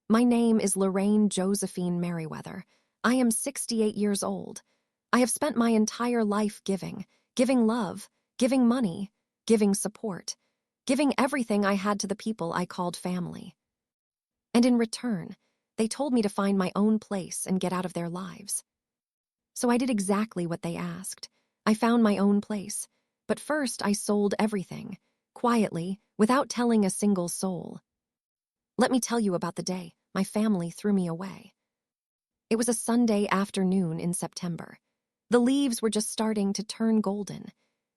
My name is Lorraine Josephine Merriweather. I am 68 years old. I have spent my entire life giving love, giving money, giving support, giving everything I had to the people I called family. And in return, they told me to find my own place and get out of their lives. So I did exactly what they asked. I found my own place, but first I sold everything, quietly, without telling a single soul. Let me tell you about the day my family threw me away. It was a Sunday afternoon in September. The leaves were just starting to turn golden.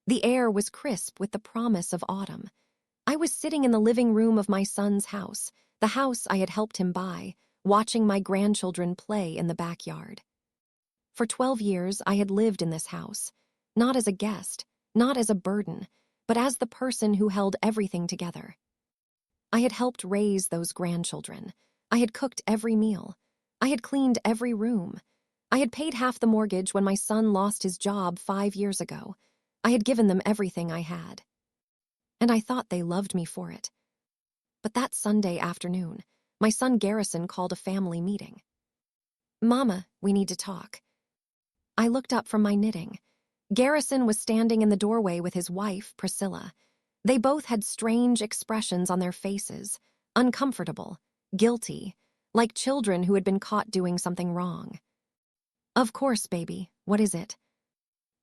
The air was crisp with the promise of autumn. I was sitting in the living room of my son's house, the house I had helped him buy, watching my grandchildren play in the backyard. For 12 years, I had lived in this house, not as a guest, not as a burden, but as the person who held everything together. I had helped raise those grandchildren. I had cooked every meal. I had cleaned every room. I had paid half the mortgage when my son lost his job 5 years ago. I had given them everything I had. And I thought they loved me for it. But that Sunday afternoon, my son Garrison called a family meeting. "Mama, we need to talk." I looked up from my knitting. Garrison was standing in the doorway with his wife, Priscilla. They both had strange expressions on their faces, uncomfortable, guilty, like children who had been caught doing something wrong. "Of course, baby. What is it?"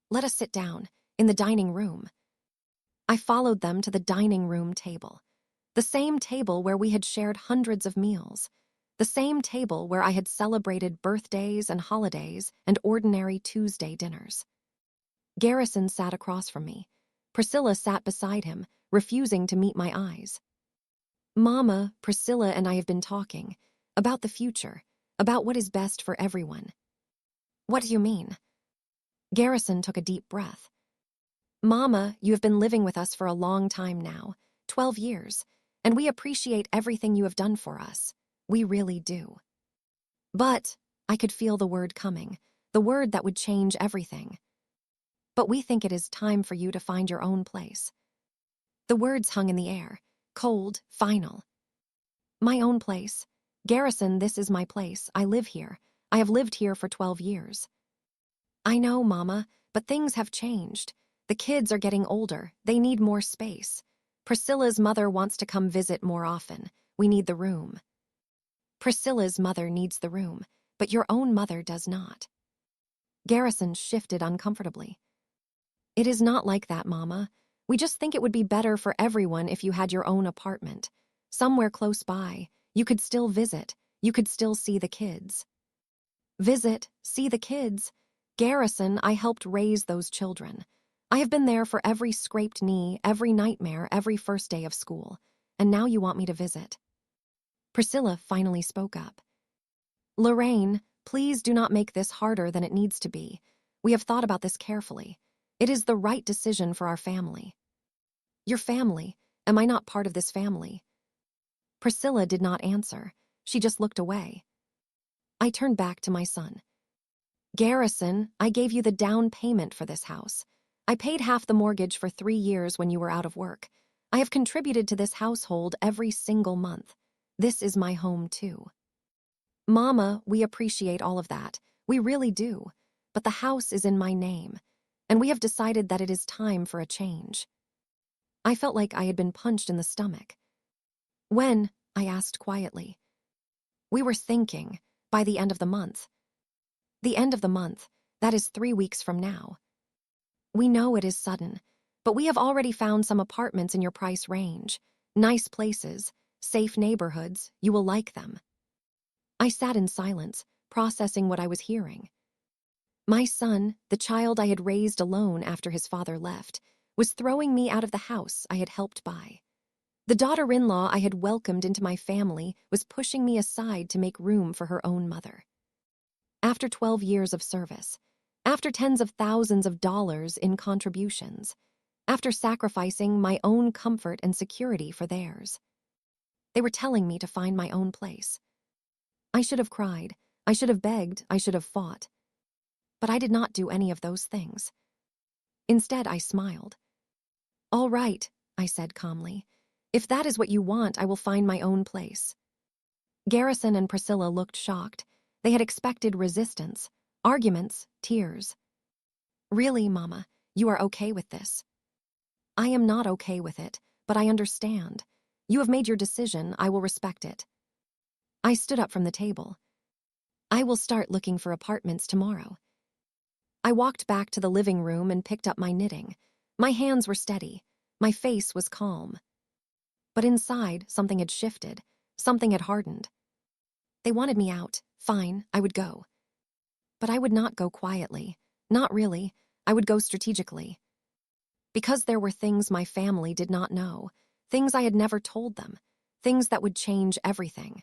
"Let us sit down, in the dining room." I followed them to the dining room table. The same table where we had shared hundreds of meals. The same table where I had celebrated birthdays and holidays and ordinary Tuesday dinners. Garrison sat across from me. Priscilla sat beside him, refusing to meet my eyes. "Mama, Priscilla and I have been talking about the future, about what is best for everyone." "What do you mean?" Garrison took a deep breath. "Mama, you have been living with us for a long time now, 12 years, and we appreciate everything you have done for us. We really do. But," I could feel the word coming, the word that would change everything. "But we think it is time for you to find your own place." The words hung in the air, cold, final. My own place. Garrison, this is my place. I live here. I have lived here for 12 years. "I know, Mama, but things have changed. The kids are getting older. They need more space. Priscilla's mother wants to come visit more often. We need the room." "Priscilla's mother needs the room, but your own mother does not." Garrison shifted uncomfortably. "It is not like that, Mama. We just think it would be better for everyone if you had your own apartment. Somewhere close by. You could still visit. You could still see the kids." "Visit? See the kids? Garrison, I helped raise those children. I have been there for every scraped knee, every nightmare, every first day of school. And now you want me to visit." Priscilla finally spoke up. "Lorraine, please do not make this harder than it needs to be. We have thought about this carefully. It is the right decision for our family." "Your family? Am I not part of this family?" Priscilla did not answer. She just looked away. I turned back to my son. "Garrison, I gave you the down payment for this house. I paid half the mortgage for 3 years when you were out of work. I have contributed to this household every single month. This is my home, too." "Mama, we appreciate all of that. We really do. But the house is in my name, and we have decided that it is time for a change." I felt like I had been punched in the stomach. "When?" I asked quietly. "We were thinking, by the end of the month." "The end of the month? That is 3 weeks from now." "We know it is sudden, but we have already found some apartments in your price range. Nice places, safe neighborhoods. You will like them." I sat in silence, processing what I was hearing. My son, the child I had raised alone after his father left, was throwing me out of the house I had helped buy. The daughter-in-law I had welcomed into my family was pushing me aside to make room for her own mother. After 12 years of service, after tens of thousands of dollars in contributions, after sacrificing my own comfort and security for theirs, they were telling me to find my own place. I should have cried, I should have begged, I should have fought. But I did not do any of those things. Instead, I smiled. "All right," I said calmly. "If that is what you want, I will find my own place." Garrison and Priscilla looked shocked. They had expected resistance, arguments, tears. Really, Mama, you are okay with this? I am not okay with it, but I understand. You have made your decision, I will respect it. I stood up from the table. I will start looking for apartments tomorrow. I walked back to the living room and picked up my knitting. My hands were steady. My face was calm. But inside, something had shifted. Something had hardened. They wanted me out. Fine, I would go. But I would not go quietly. Not really. I would go strategically. Because there were things my family did not know. Things I had never told them. Things that would change everything.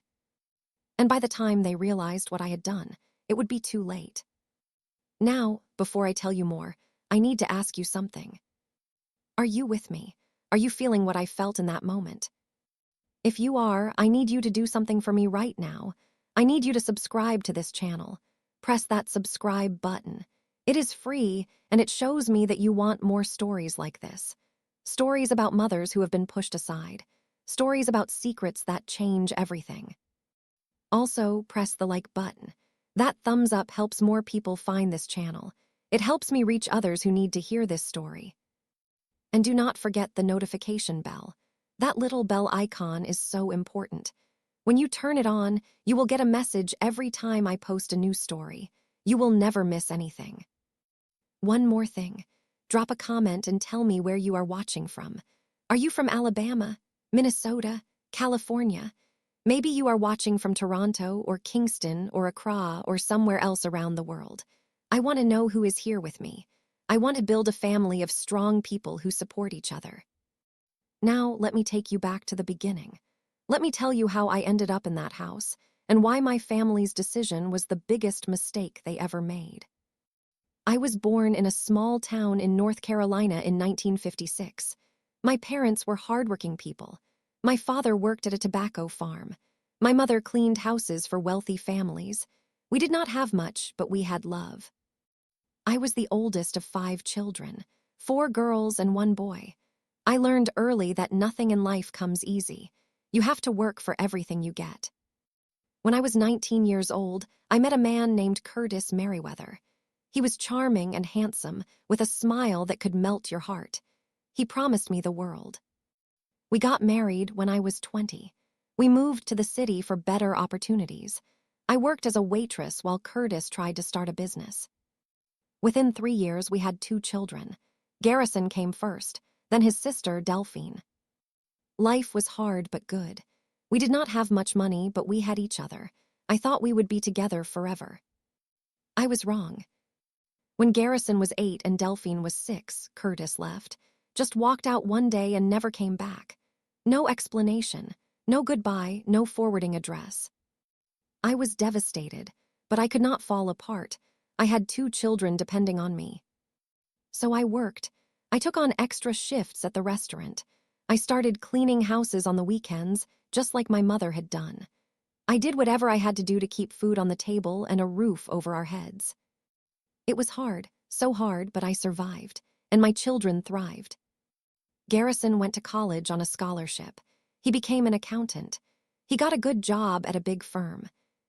And by the time they realized what I had done, it would be too late. Now, before I tell you more, I need to ask you something. Are you with me? Are you feeling what I felt in that moment? If you are, I need you to do something for me right now. I need you to subscribe to this channel. Press that subscribe button. It is free, and it shows me that you want more stories like this. Stories about mothers who have been pushed aside. Stories about secrets that change everything. Also, press the like button. That thumbs up helps more people find this channel. It helps me reach others who need to hear this story. And do not forget the notification bell. That little bell icon is so important. When you turn it on, you will get a message every time I post a new story. You will never miss anything. One more thing. Drop a comment and tell me where you are watching from. Are you from Alabama, Minnesota, California? Maybe you are watching from Toronto or Kingston or Accra or somewhere else around the world. I want to know who is here with me. I want to build a family of strong people who support each other. Now, let me take you back to the beginning. Let me tell you how I ended up in that house and why my family's decision was the biggest mistake they ever made. I was born in a small town in North Carolina in 1956. My parents were hardworking people. My father worked at a tobacco farm. My mother cleaned houses for wealthy families. We did not have much, but we had love. I was the oldest of 5 children, 4 girls and 1 boy. I learned early that nothing in life comes easy. You have to work for everything you get. When I was 19 years old, I met a man named Curtis Merriweather. He was charming and handsome, with a smile that could melt your heart. He promised me the world. We got married when I was 20. We moved to the city for better opportunities. I worked as a waitress while Curtis tried to start a business. Within 3 years, we had 2 children. Garrison came first, then his sister, Delphine. Life was hard but good. We did not have much money, but we had each other. I thought we would be together forever. I was wrong. When Garrison was 8 and Delphine was 6, Curtis left. Just walked out one day and never came back. No explanation, no goodbye, no forwarding address. I was devastated, but I could not fall apart. I had 2 children depending on me. So I worked. I took on extra shifts at the restaurant. I started cleaning houses on the weekends, just like my mother had done. I did whatever I had to do to keep food on the table and a roof over our heads. It was hard, so hard, but I survived, and my children thrived. Garrison went to college on a scholarship. He became an accountant. He got a good job at a big firm.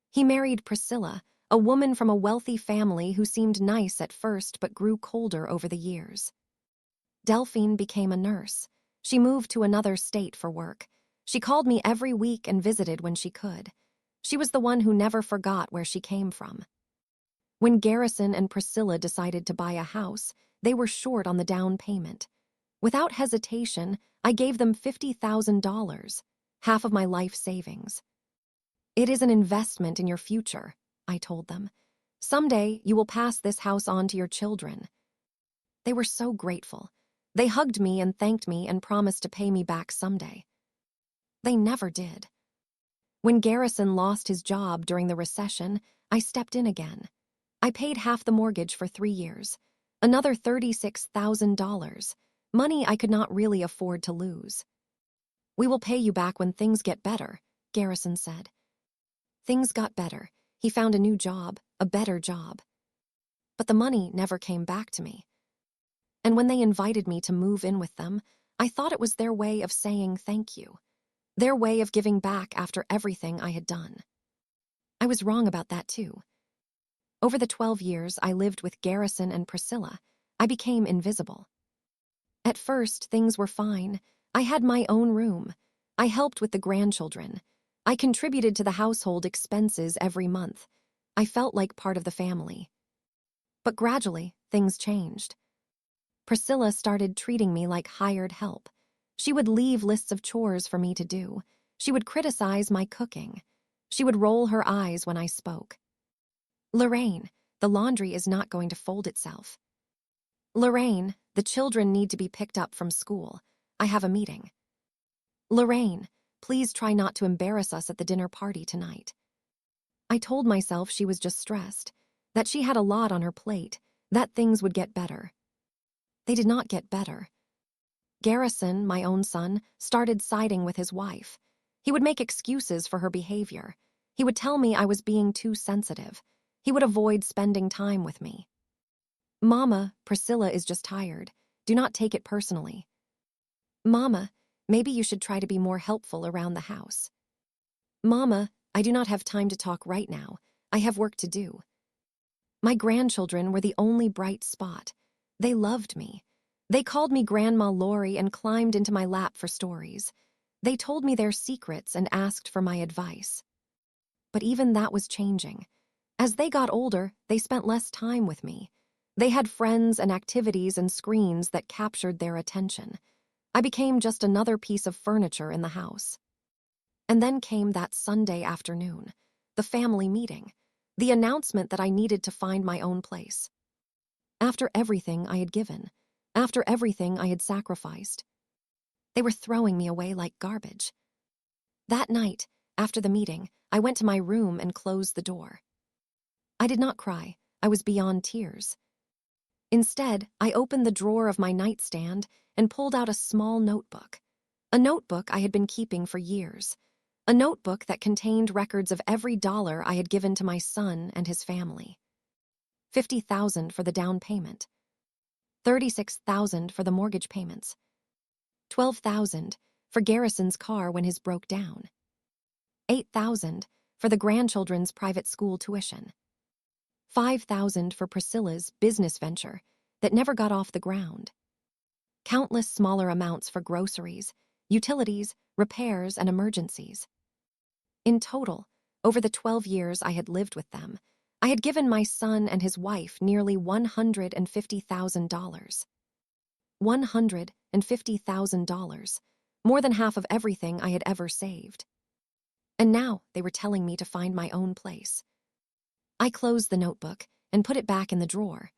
He married Priscilla, a woman from a wealthy family who seemed nice at first but grew colder over the years. Delphine became a nurse. She moved to another state for work. She called me every week and visited when she could. She was the one who never forgot where she came from. When Garrison and Priscilla decided to buy a house, they were short on the down payment. Without hesitation, I gave them $50,000, half of my life savings. It is an investment in your future, I told them. Someday, you will pass this house on to your children. They were so grateful. They hugged me and thanked me and promised to pay me back someday. They never did. When Garrison lost his job during the recession, I stepped in again. I paid half the mortgage for 3 years, another $36,000, money I could not really afford to lose. We will pay you back when things get better, Garrison said. Things got better. He found a new job, a better job. But the money never came back to me. And when they invited me to move in with them, I thought it was their way of saying thank you. their way of giving back after everything I had done. I was wrong about that too. Over the 12 years I lived with Garrison and Priscilla, I became invisible. At first, things were fine. I had my own room. I helped with the grandchildren. I contributed to the household expenses every month. I felt like part of the family. But gradually, things changed. Priscilla started treating me like hired help. She would leave lists of chores for me to do. She would criticize my cooking. She would roll her eyes when I spoke. Lorraine, the laundry is not going to fold itself. Lorraine, the children need to be picked up from school. I have a meeting. Lorraine, please try not to embarrass us at the dinner party tonight. I told myself she was just stressed, that she had a lot on her plate, that things would get better. They did not get better. Garrison, my own son, started siding with his wife. He would make excuses for her behavior. He would tell me I was being too sensitive. He would avoid spending time with me. Mama, Priscilla is just tired. Do not take it personally. Mama, maybe you should try to be more helpful around the house. Mama, I do not have time to talk right now. I have work to do. My grandchildren were the only bright spot. They loved me. They called me Grandma Lori and climbed into my lap for stories. They told me their secrets and asked for my advice. But even that was changing. As they got older, they spent less time with me. They had friends and activities and screens that captured their attention. I became just another piece of furniture in the house. And then came that Sunday afternoon, the family meeting, the announcement that I needed to find my own place. After everything I had given, after everything I had sacrificed, they were throwing me away like garbage. That night, after the meeting, I went to my room and closed the door. I did not cry. I was beyond tears. Instead, I opened the drawer of my nightstand and pulled out a small notebook. A notebook I had been keeping for years. A notebook that contained records of every dollar I had given to my son and his family. $50,000 for the down payment. $36,000 for the mortgage payments. $12,000 for Garrison's car when his broke down. $8,000 for the grandchildren's private school tuition. $5,000 for Priscilla's business venture that never got off the ground. Countless smaller amounts for groceries, utilities, repairs, and emergencies. In total, over the 12 years I had lived with them, I had given my son and his wife nearly $150,000. $150,000, more than half of everything I had ever saved. And now they were telling me to find my own place. I closed the notebook and put it back in the drawer.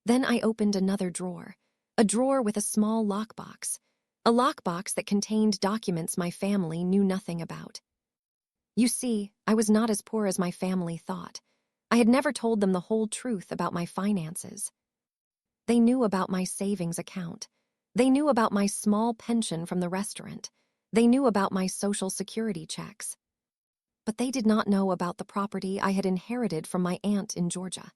Then I opened another drawer, a drawer with a small lockbox, a lockbox that contained documents my family knew nothing about. You see, I was not as poor as my family thought. I had never told them the whole truth about my finances. They knew about my savings account. They knew about my small pension from the restaurant. They knew about my Social Security checks. But they did not know about the property I had inherited from my aunt in Georgia.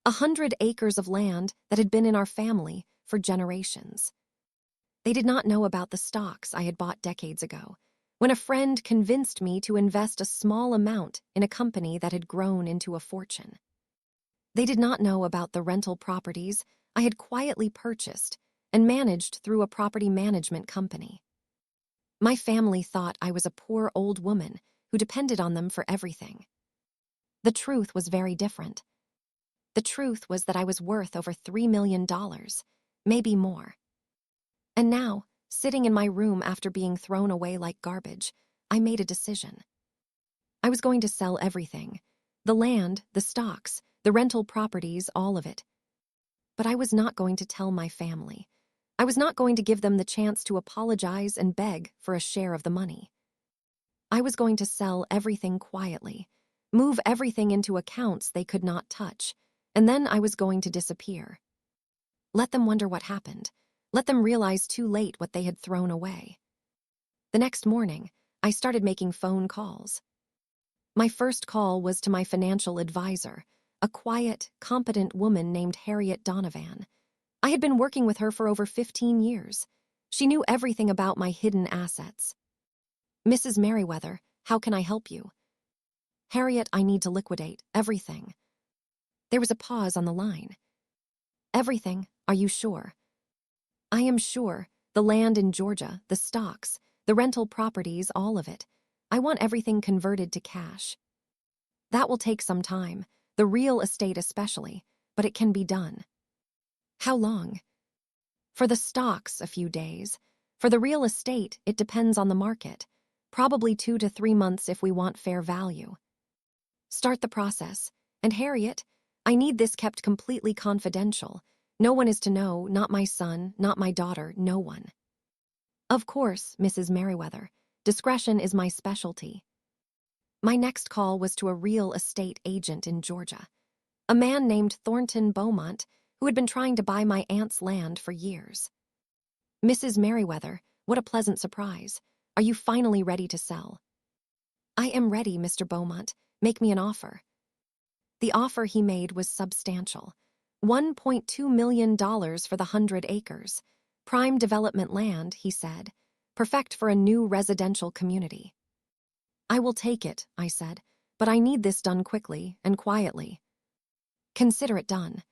100 acres of land that had been in our family for generations. They did not know about the stocks I had bought decades ago, when a friend convinced me to invest a small amount in a company that had grown into a fortune. They did not know about the rental properties I had quietly purchased and managed through a property management company. My family thought I was a poor old woman who depended on them for everything. The truth was very different. The truth was that I was worth over $3 million, maybe more. And now, sitting in my room after being thrown away like garbage, I made a decision. I was going to sell everything. The land, the stocks, the rental properties, all of it. But I was not going to tell my family. I was not going to give them the chance to apologize and beg for a share of the money. I was going to sell everything quietly, move everything into accounts they could not touch, and then I was going to disappear. Let them wonder what happened. Let them realize too late what they had thrown away. The next morning, I started making phone calls. My first call was to my financial advisor, a quiet, competent woman named Harriet Donovan. I had been working with her for over 15 years. She knew everything about my hidden assets. Mrs. Merriweather, how can I help you? Harriet, I need to liquidate everything. There was a pause on the line. Everything, are you sure? I am sure. The land in Georgia, the stocks, the rental properties, all of it. I want everything converted to cash. That will take some time, the real estate especially, but it can be done. How long? For the stocks, a few days. For the real estate, it depends on the market. Probably 2 to 3 months if we want fair value. Start the process. And Harriet, I need this kept completely confidential. No one is to know, not my son, not my daughter, no one. Of course, Mrs. Merriweather. Discretion is my specialty. My next call was to a real estate agent in Georgia. A man named Thornton Beaumont, who had been trying to buy my aunt's land for years. Mrs. Merriweather, what a pleasant surprise. Are you finally ready to sell? I am ready, Mr. Beaumont. Make me an offer. The offer he made was substantial. $1.2 million for the 100 acres. Prime development land, he said. Perfect for a new residential community. I will take it, I said, but I need this done quickly and quietly. Consider it done.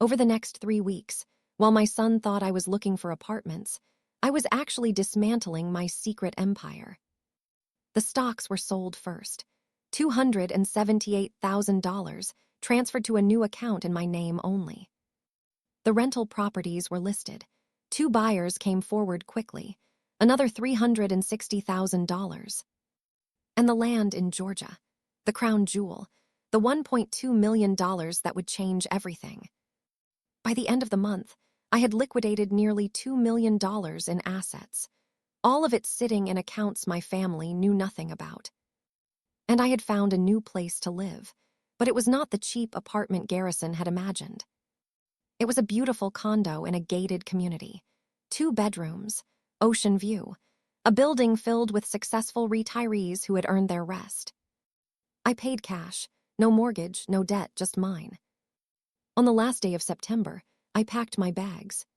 Over the next 3 weeks, while my son thought I was looking for apartments, I was actually dismantling my secret empire. The stocks were sold first. $278,000 transferred to a new account in my name only. The rental properties were listed. 2 buyers came forward quickly, another $360,000. And the land in Georgia, the crown jewel, the $1.2 million that would change everything. By the end of the month, I had liquidated nearly $2 million in assets, all of it sitting in accounts my family knew nothing about. And I had found a new place to live, but it was not the cheap apartment Garrison had imagined. It was a beautiful condo in a gated community, 2 bedrooms, ocean view, a building filled with successful retirees who had earned their rest. I paid cash, no mortgage, no debt, just mine. On the last day of September, I packed my bags.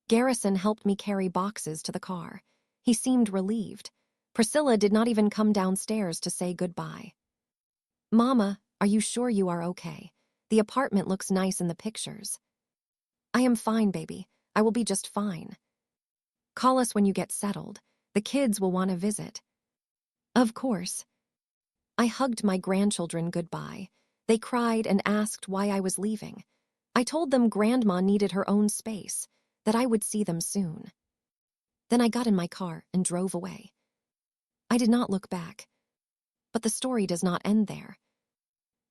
Garrison helped me carry boxes to the car. He seemed relieved. Priscilla did not even come downstairs to say goodbye. Mama, are you sure you are okay? The apartment looks nice in the pictures. I am fine, baby. I will be just fine. Call us when you get settled. The kids will want to visit. Of course. I hugged my grandchildren goodbye. They cried and asked why I was leaving. I told them Grandma needed her own space, that I would see them soon. Then I got in my car and drove away. I did not look back. But the story does not end there.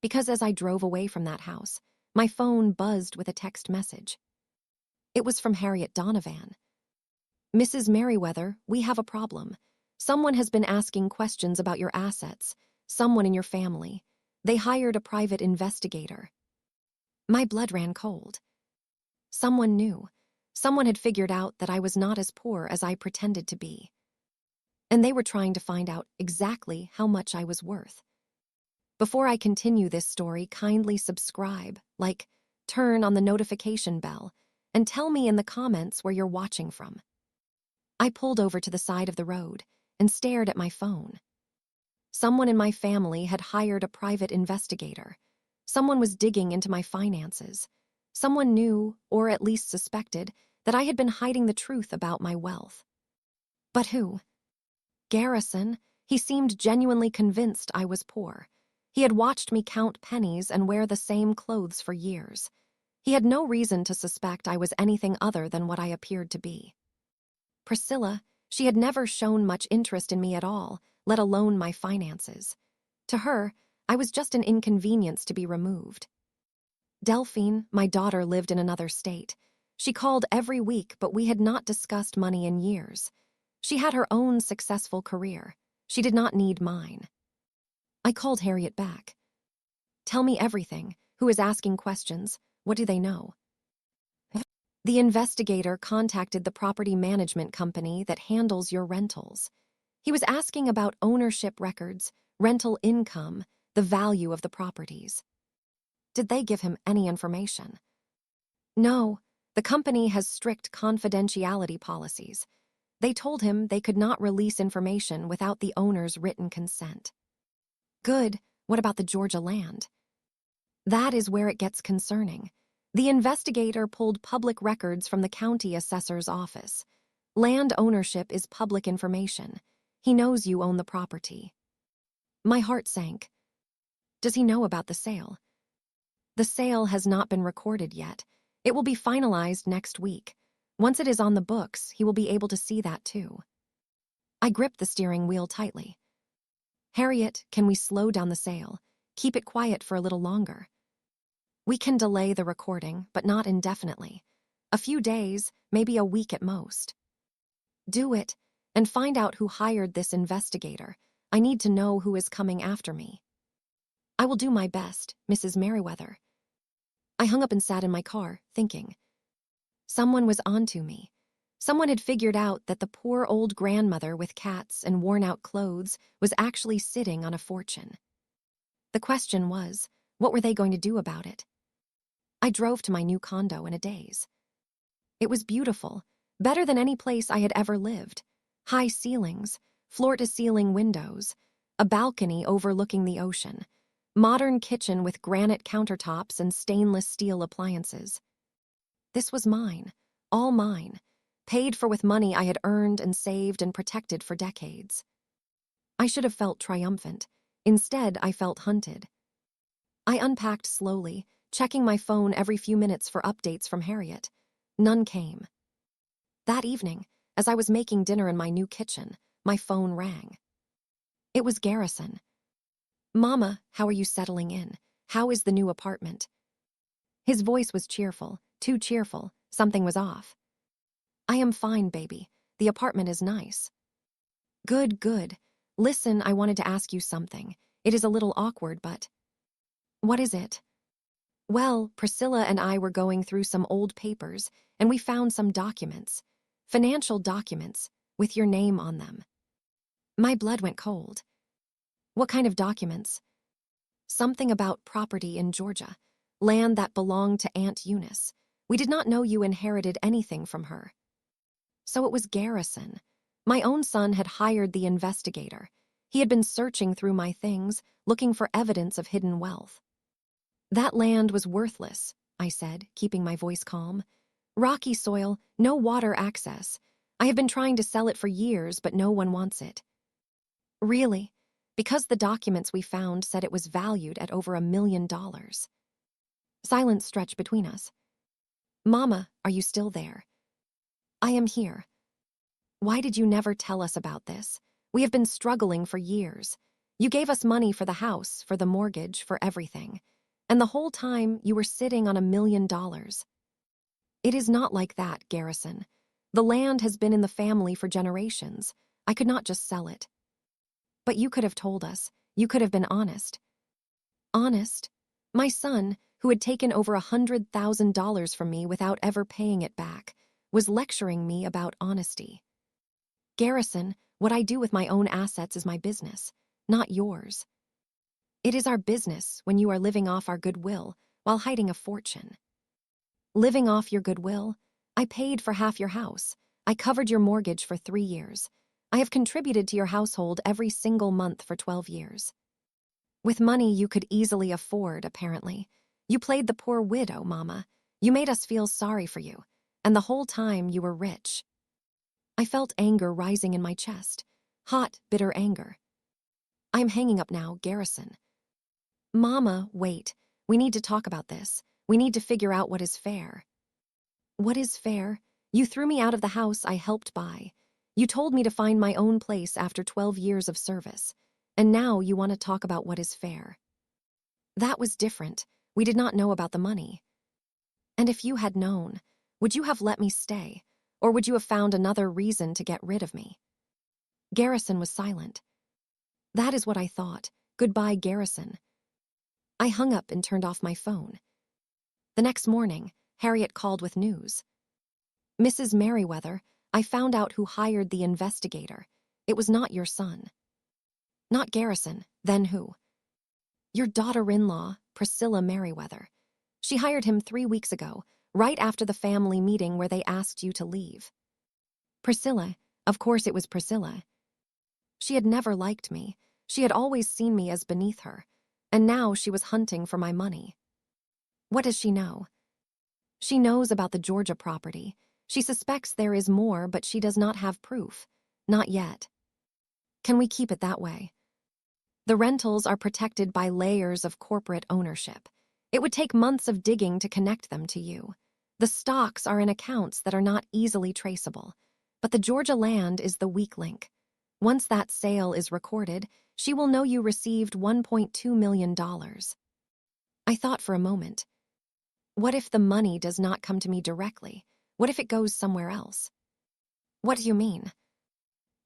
Because as I drove away from that house, my phone buzzed with a text message. It was from Harriet Donovan. Mrs. Merriweather, we have a problem. Someone has been asking questions about your assets, someone in your family. They hired a private investigator. My blood ran cold. Someone knew. Someone had figured out that I was not as poor as I pretended to be. And they were trying to find out exactly how much I was worth. Before I continue this story, kindly subscribe, like, turn on the notification bell, and tell me in the comments where you're watching from. I pulled over to the side of the road and stared at my phone. Someone in my family had hired a private investigator. Someone was digging into my finances. Someone knew, or at least suspected, that I had been hiding the truth about my wealth. But who? Garrison. He seemed genuinely convinced I was poor. He had watched me count pennies and wear the same clothes for years. He had no reason to suspect I was anything other than what I appeared to be. Priscilla, she had never shown much interest in me at all, let alone my finances. To her, I was just an inconvenience to be removed. Delphine, my daughter, lived in another state. She called every week, but we had not discussed money in years. She had her own successful career. She did not need mine. I called Harriet back. Tell me everything. Who is asking questions? What do they know? The investigator contacted the property management company that handles your rentals. He was asking about ownership records, rental income, the value of the properties. Did they give him any information? No, the company has strict confidentiality policies. They told him they could not release information without the owner's written consent. Good, what about the Georgia land? That is where it gets concerning. The investigator pulled public records from the county assessor's office. Land ownership is public information. He knows you own the property. My heart sank. Does he know about the sale? The sale has not been recorded yet. It will be finalized next week. Once it is on the books, he will be able to see that too. I gripped the steering wheel tightly. Harriet, can we slow down the sale? Keep it quiet for a little longer. We can delay the recording, but not indefinitely. A few days, maybe a week at most. Do it, and find out who hired this investigator. I need to know who is coming after me. I will do my best, Mrs. Merriweather. I hung up and sat in my car, thinking. Someone was onto me. Someone had figured out that the poor old grandmother with cats and worn-out clothes was actually sitting on a fortune. The question was, what were they going to do about it? I drove to my new condo in a daze. It was beautiful, better than any place I had ever lived. High ceilings, floor-to-ceiling windows, a balcony overlooking the ocean, modern kitchen with granite countertops and stainless steel appliances. This was mine, all mine, paid for with money I had earned and saved and protected for decades. I should have felt triumphant. Instead, I felt hunted. I unpacked slowly, checking my phone every few minutes for updates from Harriet. None came. That evening, as I was making dinner in my new kitchen, my phone rang. It was Garrison. Mama, how are you settling in? How is the new apartment? His voice was cheerful, too cheerful. Something was off. I am fine, baby. The apartment is nice. Good, good. Listen, I wanted to ask you something. It is a little awkward, but... What is it? Well, Priscilla and I were going through some old papers, and we found some documents. Financial documents, with your name on them. My blood went cold. What kind of documents? Something about property in Georgia, land that belonged to Aunt Eunice. We did not know you inherited anything from her. So it was Garrison. My own son had hired the investigator. He had been searching through my things, looking for evidence of hidden wealth. That land was worthless, I said, keeping my voice calm. Rocky soil, no water access. I have been trying to sell it for years, but no one wants it. Really? Because the documents we found said it was valued at over $1 million. Silence stretched between us. Mama, are you still there? I am here. Why did you never tell us about this? We have been struggling for years. You gave us money for the house, for the mortgage, for everything. And the whole time you were sitting on $1 million. It is not like that, Garrison. The land has been in the family for generations. I could not just sell it. But you could have told us. You could have been honest. Honest? My son, who had taken over $100,000 from me without ever paying it back, was lecturing me about honesty. Garrison, what I do with my own assets is my business, not yours. It is our business when you are living off our goodwill while hiding a fortune. Living off your goodwill? I paid for half your house. I covered your mortgage for 3 years. I have contributed to your household every single month for 12 years. With money you could easily afford, apparently. You played the poor widow, Mama. You made us feel sorry for you. And the whole time you were rich. I felt anger rising in my chest. Hot, bitter anger. I'm hanging up now, Garrison. Mama, wait. We need to talk about this. We need to figure out what is fair. What is fair? You threw me out of the house I helped buy. You told me to find my own place after 12 years of service. And now you want to talk about what is fair. That was different. We did not know about the money. And if you had known, would you have let me stay? Or would you have found another reason to get rid of me? Garrison was silent. That is what I thought. Goodbye, Garrison. I hung up and turned off my phone. The next morning, Harriet called with news. Mrs. Merriweather, I found out who hired the investigator. It was not your son. Not Garrison, then who? Your daughter-in-law, Priscilla Merriweather. She hired him 3 weeks ago, right after the family meeting where they asked you to leave. Priscilla, Of course it was Priscilla. She had never liked me. She had always seen me as beneath her. And now she was hunting for my money. What does she know? She knows about the Georgia property. She suspects there is more, but she does not have proof. Not yet. Can we keep it that way? The rentals are protected by layers of corporate ownership. It would take months of digging to connect them to you. The stocks are in accounts that are not easily traceable. But the Georgia land is the weak link. Once that sale is recorded, she will know you received $1.2 million. I thought for a moment. What if the money does not come to me directly? What if it goes somewhere else? What do you mean?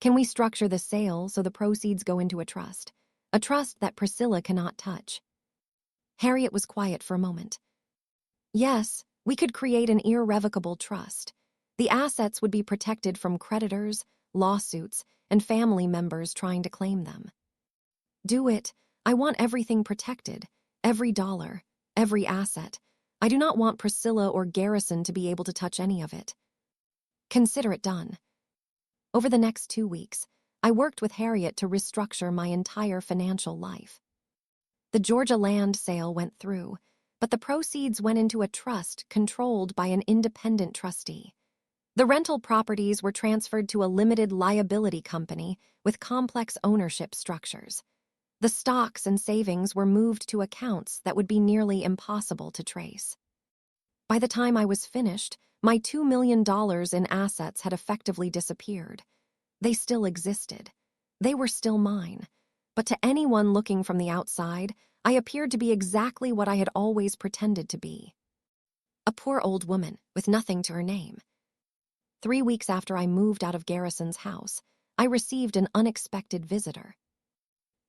Can we structure the sale so the proceeds go into a trust that Priscilla cannot touch? Harriet was quiet for a moment. Yes, we could create an irrevocable trust. The assets would be protected from creditors, lawsuits, and family members trying to claim them. Do it. I want everything protected. Every dollar, every asset. I do not want Priscilla or Garrison to be able to touch any of it. Consider it done. Over the next 2 weeks, I worked with Harriet to restructure my entire financial life. The Georgia land sale went through, but the proceeds went into a trust controlled by an independent trustee. The rental properties were transferred to a limited liability company with complex ownership structures. The stocks and savings were moved to accounts that would be nearly impossible to trace. By the time I was finished, my $2 million in assets had effectively disappeared. They still existed. They were still mine. But to anyone looking from the outside, I appeared to be exactly what I had always pretended to be. A poor old woman with nothing to her name. 3 weeks after I moved out of Garrison's house, I received an unexpected visitor.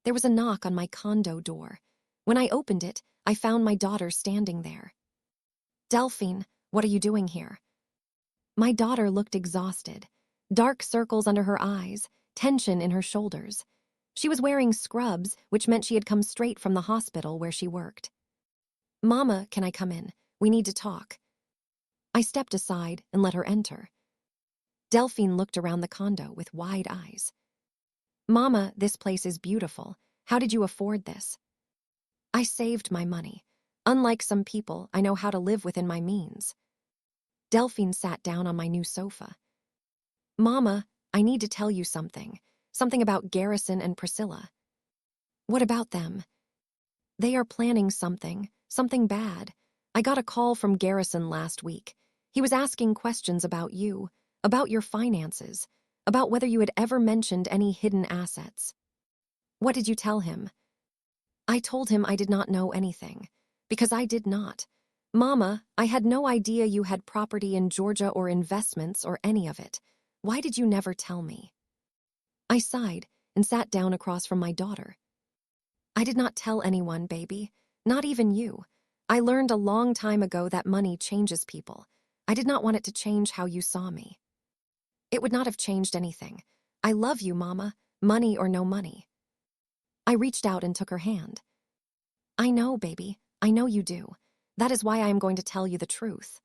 There was a knock on my condo door. When I opened it, I found my daughter standing there. Delphine, what are you doing here? My daughter looked exhausted. Dark circles under her eyes, tension in her shoulders. She was wearing scrubs, which meant she had come straight from the hospital where she worked. Mama, can I come in? We need to talk. I stepped aside and let her enter. Delphine looked around the condo with wide eyes. Mama, this place is beautiful. How did you afford this? I saved my money. Unlike some people, I know how to live within my means. Delphine sat down on my new sofa. Mama, I need to tell you something. Something about Garrison and Priscilla. What about them? They are planning something bad. I got a call from Garrison last week. He was asking questions about you, about your finances, about whether you had ever mentioned any hidden assets. What did you tell him? I told him I did not know anything, because I did not. Mama, I had no idea you had property in Georgia or investments or any of it. Why did you never tell me? I sighed and sat down across from my daughter. I did not tell anyone, baby, not even you. I learned a long time ago that money changes people. I did not want it to change how you saw me. It would not have changed anything. I love you, Mama, money or no money. I reached out and took her hand. I know, baby, I know you do. That is why I am going to tell you the truth.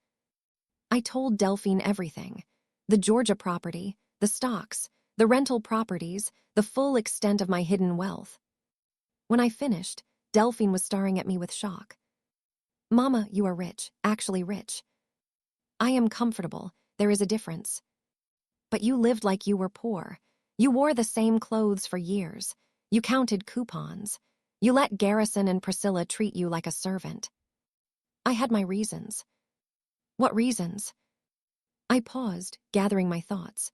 I told Delphine everything. The Georgia property, the stocks, the rental properties, the full extent of my hidden wealth. When I finished, Delphine was staring at me with shock. Mama, you are rich, actually rich. I am comfortable, there is a difference. But you lived like you were poor. You wore the same clothes for years. You counted coupons. You let Garrison and Priscilla treat you like a servant. I had my reasons. What reasons? I paused, gathering my thoughts.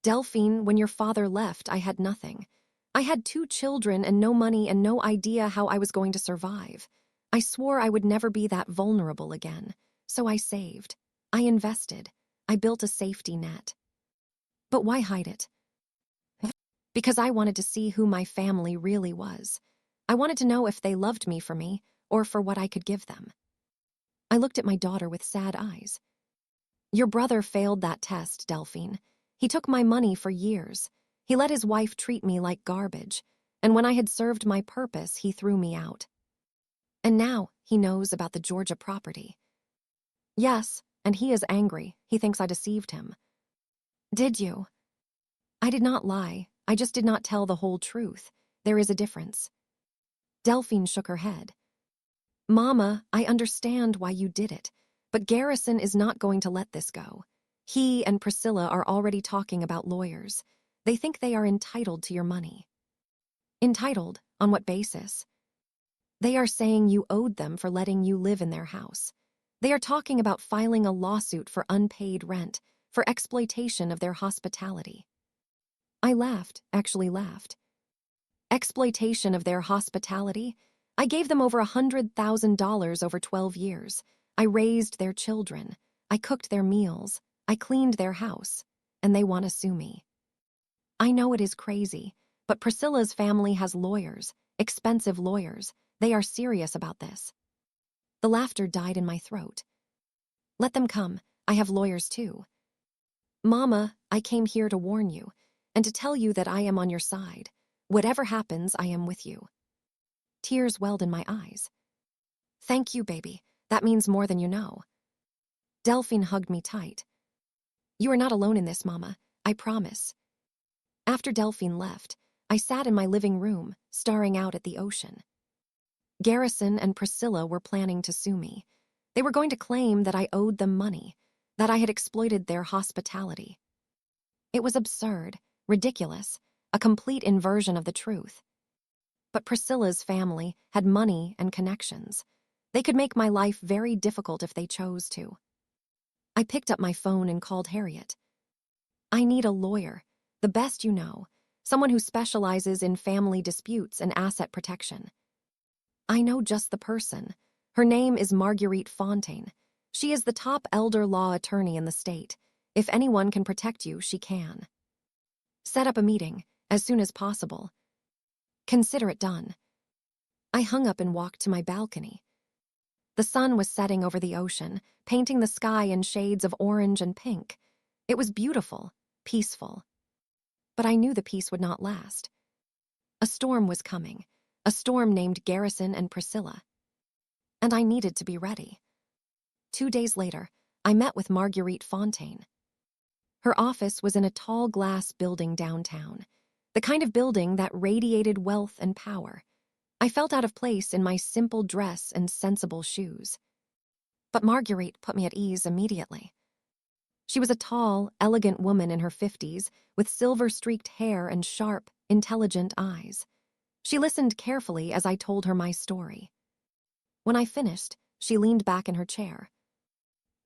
Delphine, when your father left, I had nothing. I had 2 children and no money and no idea how I was going to survive. I swore I would never be that vulnerable again. So I saved. I invested. I built a safety net. But why hide it? Because I wanted to see who my family really was. I wanted to know if they loved me or for what I could give them. I looked at my daughter with sad eyes. Your brother failed that test, Delphine. He took my money for years. He let his wife treat me like garbage, and when I had served my purpose, he threw me out. And now he knows about the Georgia property. Yes, and he is angry. He thinks I deceived him. Did you? I did not lie. I just did not tell the whole truth. There is a difference. Delphine shook her head. Mama, I understand why you did it, but Garrison is not going to let this go. He and Priscilla are already talking about lawyers. They think they are entitled to your money. Entitled? On what basis? They are saying you owed them for letting you live in their house. They are talking about filing a lawsuit for unpaid rent, for exploitation of their hospitality. I laughed, actually laughed. Exploitation of their hospitality? I gave them over $100,000 over 12 years. I raised their children. I cooked their meals. I cleaned their house. And they want to sue me. I know it is crazy, but Priscilla's family has lawyers, expensive lawyers. They are serious about this. The laughter died in my throat. Let them come. I have lawyers too. Mama, I came here to warn you, and to tell you that I am on your side. Whatever happens, I am with you. Tears welled in my eyes. Thank you, baby. That means more than you know. Delphine hugged me tight. You are not alone in this, Mama. I promise. After Delphine left, I sat in my living room, staring out at the ocean. Garrison and Priscilla were planning to sue me. They were going to claim that I owed them money, that I had exploited their hospitality. It was absurd, ridiculous, a complete inversion of the truth. But Priscilla's family had money and connections. They could make my life very difficult if they chose to. I picked up my phone and called Harriet. I need a lawyer, the best you know, someone who specializes in family disputes and asset protection. I know just the person. Her name is Marguerite Fontaine. She is the top elder law attorney in the state. If anyone can protect you, she can. Set up a meeting, as soon as possible. Consider it done. I hung up and walked to my balcony. The sun was setting over the ocean, painting the sky in shades of orange and pink. It was beautiful, peaceful. But I knew the peace would not last. A storm was coming, a storm named Garrison and Priscilla. And I needed to be ready. 2 days later, I met with Marguerite Fontaine. Her office was in a tall glass building downtown, the kind of building that radiated wealth and power. I felt out of place in my simple dress and sensible shoes. But Marguerite put me at ease immediately. She was a tall, elegant woman in her 50s, with silver-streaked hair and sharp, intelligent eyes. She listened carefully as I told her my story. When I finished, she leaned back in her chair.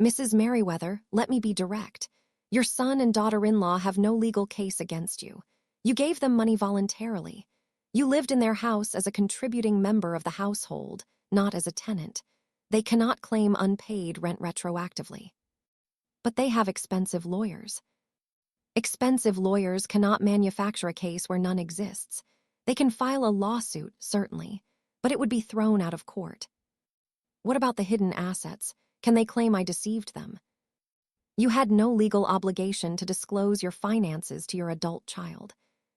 Mrs. Merriweather, let me be direct. Your son and daughter-in-law have no legal case against you. You gave them money voluntarily. You lived in their house as a contributing member of the household, not as a tenant. They cannot claim unpaid rent retroactively. But they have expensive lawyers. Expensive lawyers cannot manufacture a case where none exists. They can file a lawsuit, certainly, but it would be thrown out of court. What about the hidden assets? Can they claim I deceived them? You had no legal obligation to disclose your finances to your adult child.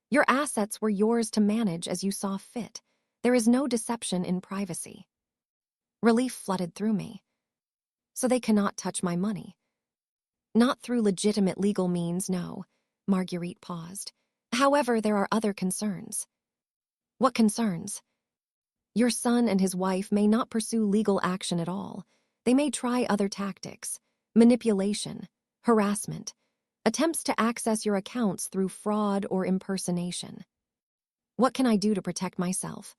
Your assets were yours to manage as you saw fit. There is no deception in privacy. Relief flooded through me. So they cannot touch my money. Not through legitimate legal means, no. Marguerite paused. However, there are other concerns. What concerns? Your son and his wife may not pursue legal action at all. They may try other tactics, manipulation, harassment, attempts to access your accounts through fraud or impersonation. What can I do to protect myself?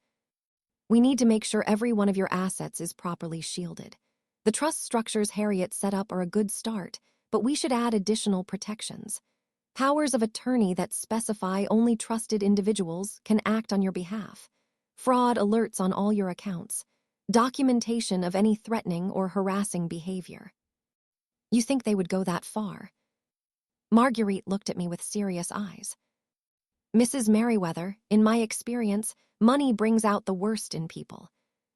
We need to make sure every one of your assets is properly shielded. The trust structures Harriet set up are a good start, but we should add additional protections. Powers of attorney that specify only trusted individuals can act on your behalf. Fraud alerts on all your accounts. Documentation of any threatening or harassing behavior. You think they would go that far? Marguerite looked at me with serious eyes. Mrs. Merriweather, in my experience, money brings out the worst in people,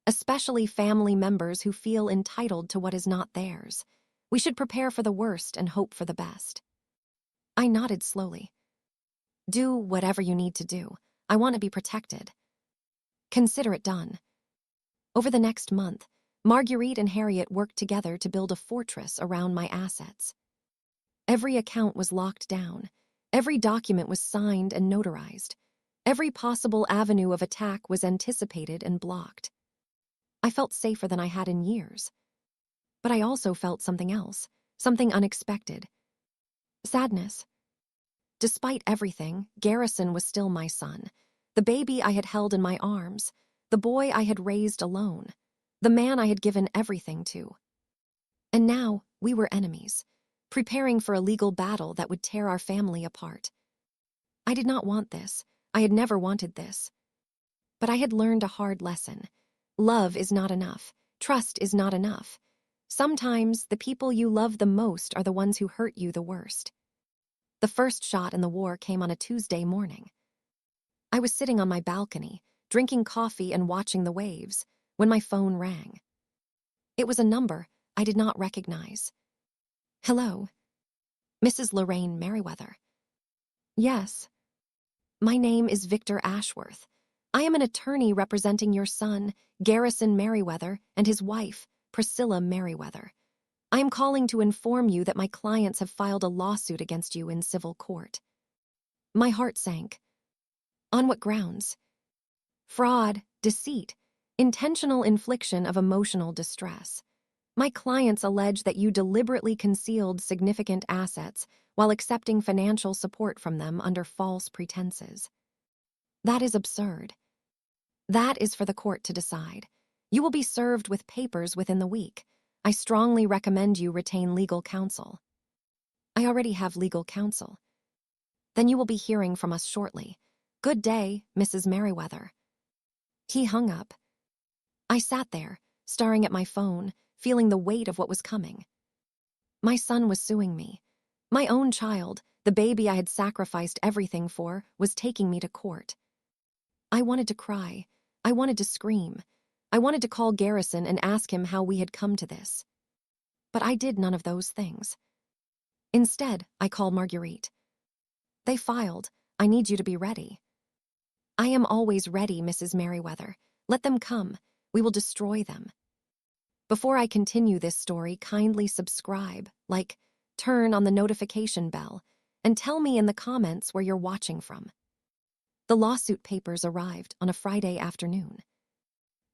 especially family members who feel entitled to what is not theirs. We should prepare for the worst and hope for the best. I nodded slowly. Do whatever you need to do. I want to be protected. Consider it done. Over the next month, Marguerite and Harriet worked together to build a fortress around my assets. Every account was locked down. Every document was signed and notarized. Every possible avenue of attack was anticipated and blocked. I felt safer than I had in years. But I also felt something else, something unexpected. Sadness. Despite everything, Garrison was still my son, the baby I had held in my arms, the boy I had raised alone, the man I had given everything to. And now we were enemies, preparing for a legal battle that would tear our family apart. I did not want this. I had never wanted this. But I had learned a hard lesson. Love is not enough. Trust is not enough. Sometimes the people you love the most are the ones who hurt you the worst. The first shot in the war came on a Tuesday morning. I was sitting on my balcony, drinking coffee and watching the waves, when my phone rang. It was a number I did not recognize. Hello, Mrs. Lorraine Merriweather. Yes. My name is Victor Ashworth. I am an attorney representing your son, Garrison Merriweather, and his wife, Priscilla Merriweather. I am calling to inform you that my clients have filed a lawsuit against you in civil court. My heart sank. On what grounds? Fraud, deceit, intentional infliction of emotional distress. My clients allege that you deliberately concealed significant assets while accepting financial support from them under false pretenses. That is absurd. That is for the court to decide. You will be served with papers within the week. I strongly recommend you retain legal counsel. I already have legal counsel. Then you will be hearing from us shortly. Good day, Mrs. Merriweather. He hung up. I sat there, staring at my phone, feeling the weight of what was coming. My son was suing me. My own child, the baby I had sacrificed everything for, was taking me to court. I wanted to cry. I wanted to scream. I wanted to call Garrison and ask him how we had come to this. But I did none of those things. Instead, I called Marguerite. They filed. I need you to be ready. I am always ready, Mrs. Merriweather. Let them come. We will destroy them. Before I continue this story, kindly subscribe, like, turn on the notification bell, and tell me in the comments where you're watching from. The lawsuit papers arrived on a Friday afternoon.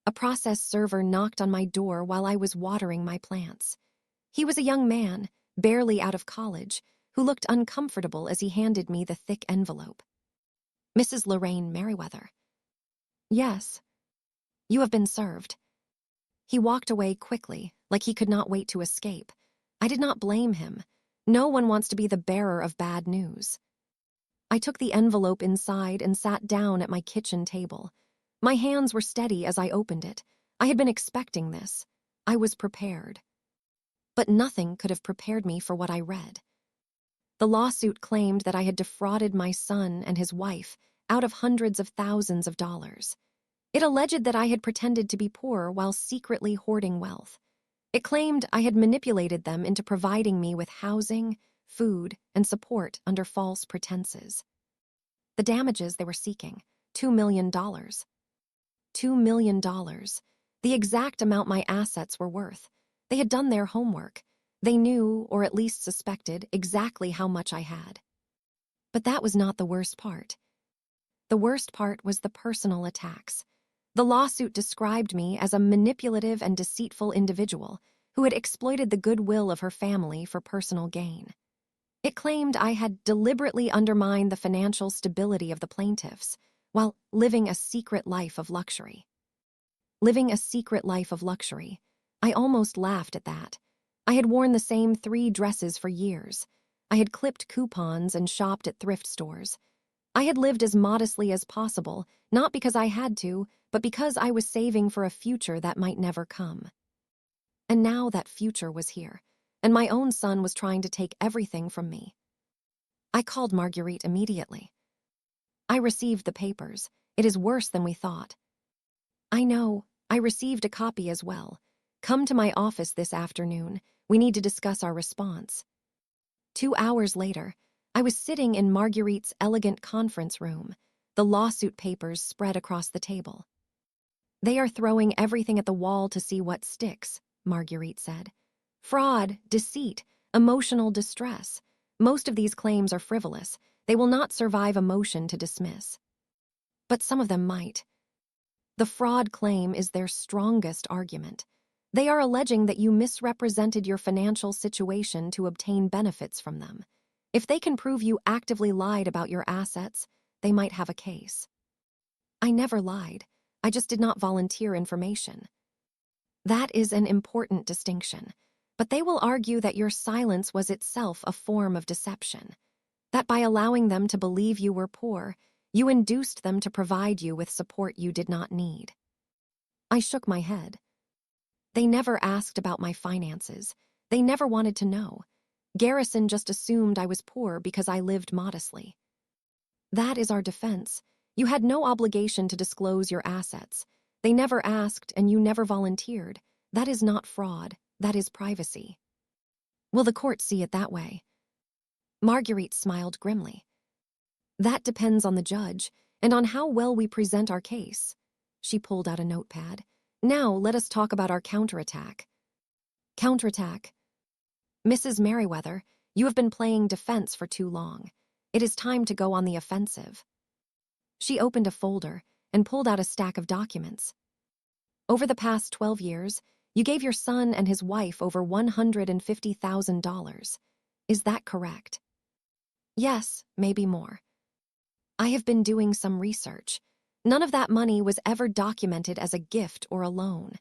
A process server knocked on my door while I was watering my plants. He was a young man, barely out of college, who looked uncomfortable as he handed me the thick envelope. Mrs. Lorraine Merriweather. Yes. You have been served. He walked away quickly, like he could not wait to escape. I did not blame him. No one wants to be the bearer of bad news. I took the envelope inside and sat down at my kitchen table. My hands were steady as I opened it. I had been expecting this. I was prepared. But nothing could have prepared me for what I read. The lawsuit claimed that I had defrauded my son and his wife out of hundreds of thousands of dollars. It alleged that I had pretended to be poor while secretly hoarding wealth. It claimed I had manipulated them into providing me with housing, food, and support under false pretenses. The damages they were seeking, $2 million. $2 million, the exact amount my assets were worth. They had done their homework. They knew, or at least suspected, exactly how much I had. But that was not the worst part. The worst part was the personal attacks. The lawsuit described me as a manipulative and deceitful individual who had exploited the goodwill of her family for personal gain. It claimed I had deliberately undermined the financial stability of the plaintiffs while living a secret life of luxury. Living a secret life of luxury. I almost laughed at that. I had worn the same 3 dresses for years. I had clipped coupons and shopped at thrift stores. I had lived as modestly as possible, not because I had to, but because I was saving for a future that might never come. And now that future was here, and my own son was trying to take everything from me. I called Marguerite immediately. I received the papers. It is worse than we thought. I know. I received a copy as well. Come to my office this afternoon. We need to discuss our response. 2 hours later, I was sitting in Marguerite's elegant conference room, the lawsuit papers spread across the table. They are throwing everything at the wall to see what sticks, Marguerite said. Fraud, deceit, emotional distress. Most of these claims are frivolous. They will not survive a motion to dismiss. But some of them might. The fraud claim is their strongest argument. They are alleging that you misrepresented your financial situation to obtain benefits from them. If they can prove you actively lied about your assets, they might have a case. I never lied. I just did not volunteer information. That is an important distinction. But they will argue that your silence was itself a form of deception. That by allowing them to believe you were poor, you induced them to provide you with support you did not need. I shook my head. They never asked about my finances. They never wanted to know. Garrison just assumed I was poor because I lived modestly. That is our defense. You had no obligation to disclose your assets. They never asked and you never volunteered. That is not fraud. That is privacy. Will the court see it that way? Marguerite smiled grimly. That depends on the judge and on how well we present our case. She pulled out a notepad. Now let us talk about our counterattack. Counterattack. Mrs. Merriweather, you have been playing defense for too long. It is time to go on the offensive. She opened a folder and pulled out a stack of documents. Over the past 12 years, you gave your son and his wife over $150,000. Is that correct? Yes, maybe more. I have been doing some research. None of that money was ever documented as a gift or a loan.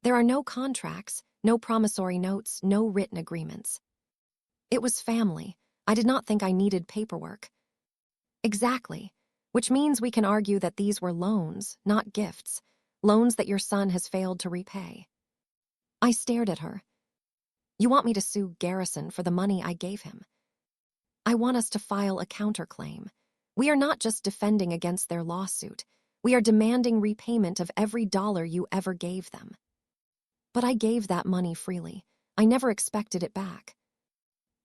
There are no contracts, no promissory notes, no written agreements. It was family. I did not think I needed paperwork. Exactly, which means we can argue that these were loans, not gifts, loans that your son has failed to repay. I stared at her. You want me to sue Garrison for the money I gave him? I want us to file a counterclaim. We are not just defending against their lawsuit. We are demanding repayment of every dollar you ever gave them. But I gave that money freely. I never expected it back.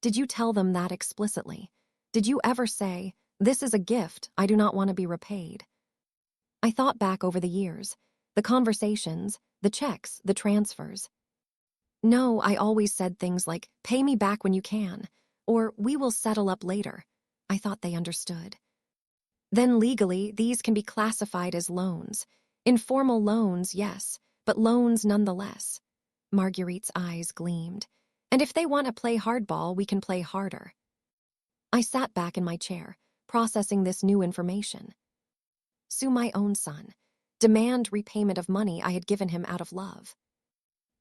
Did you tell them that explicitly? Did you ever say, this is a gift, I do not want to be repaid? I thought back over the years, the conversations, the checks, the transfers. No, I always said things like, pay me back when you can, or we will settle up later. I thought they understood. Then legally, these can be classified as loans. Informal loans, yes, but loans nonetheless. Marguerite's eyes gleamed. And if they want to play hardball, we can play harder. I sat back in my chair, processing this new information. Sue my own son. Demand repayment of money I had given him out of love.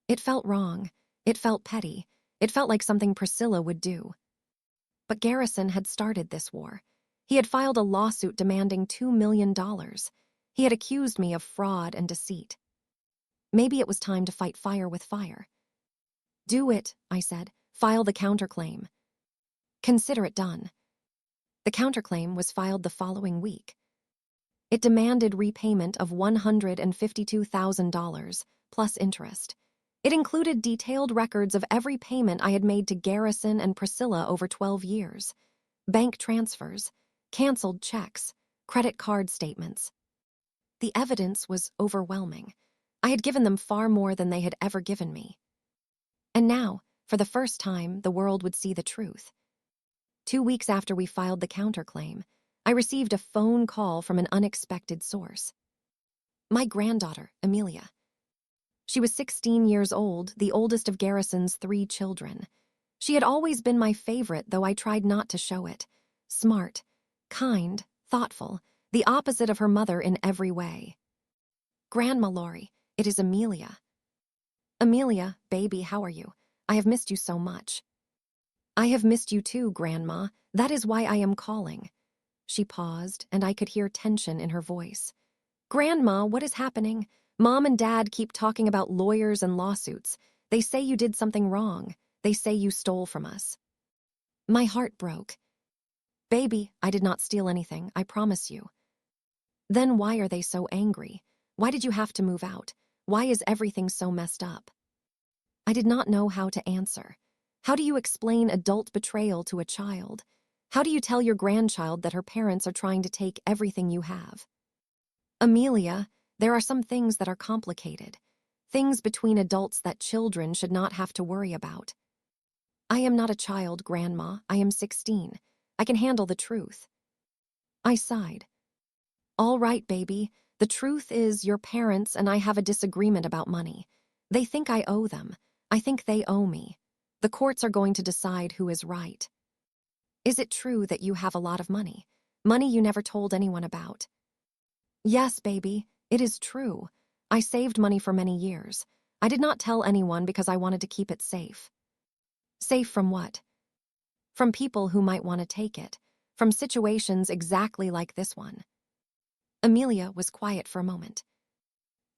It felt wrong. It felt petty. It felt like something Priscilla would do. But Garrison had started this war. He had filed a lawsuit demanding $2 million. He had accused me of fraud and deceit. Maybe it was time to fight fire with fire. Do it, I said. File the counterclaim. Consider it done. The counterclaim was filed the following week. It demanded repayment of $152,000 plus interest. It included detailed records of every payment I had made to Garrison and Priscilla over 12 years. Bank transfers, canceled checks, credit card statements. The evidence was overwhelming. I had given them far more than they had ever given me. And now, for the first time, the world would see the truth. 2 weeks after we filed the counterclaim, I received a phone call from an unexpected source. My granddaughter, Amelia. She was 16 years old, the oldest of Garrison's 3 children. She had always been my favorite, though I tried not to show it. Smart, kind, thoughtful, the opposite of her mother in every way. Grandma Laurie, it is Amelia. Amelia, baby, how are you? I have missed you so much. I have missed you too, Grandma. That is why I am calling. She paused, and I could hear tension in her voice. Grandma, what is happening? Mom and Dad keep talking about lawyers and lawsuits. They say you did something wrong. They say you stole from us. My heart broke. Baby, I did not steal anything, I promise you. Then why are they so angry? Why did you have to move out? Why is everything so messed up? I did not know how to answer. How do you explain adult betrayal to a child? How do you tell your grandchild that her parents are trying to take everything you have? Amelia, there are some things that are complicated. Things between adults that children should not have to worry about. I am not a child, Grandma. I am 16. I can handle the truth. I sighed. All right, baby. The truth is your parents and I have a disagreement about money. They think I owe them. I think they owe me. The courts are going to decide who is right. Is it true that you have a lot of money? Money you never told anyone about? Yes, baby, it is true. I saved money for many years. I did not tell anyone because I wanted to keep it safe. Safe from what? From people who might want to take it. From situations exactly like this one. Amelia was quiet for a moment.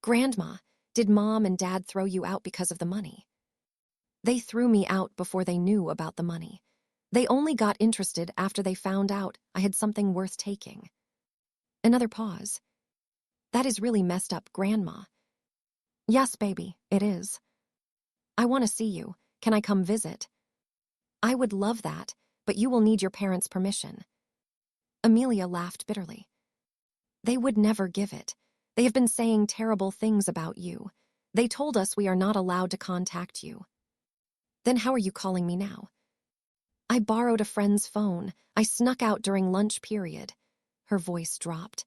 Grandma, did Mom and Dad throw you out because of the money? They threw me out before they knew about the money. They only got interested after they found out I had something worth taking. Another pause. That is really messed up, Grandma. Yes, baby, it is. I want to see you. Can I come visit? I would love that, but you will need your parents' permission. Amelia laughed bitterly. They would never give it. They have been saying terrible things about you. They told us we are not allowed to contact you. Then how are you calling me now? I borrowed a friend's phone. I snuck out during lunch period. Her voice dropped.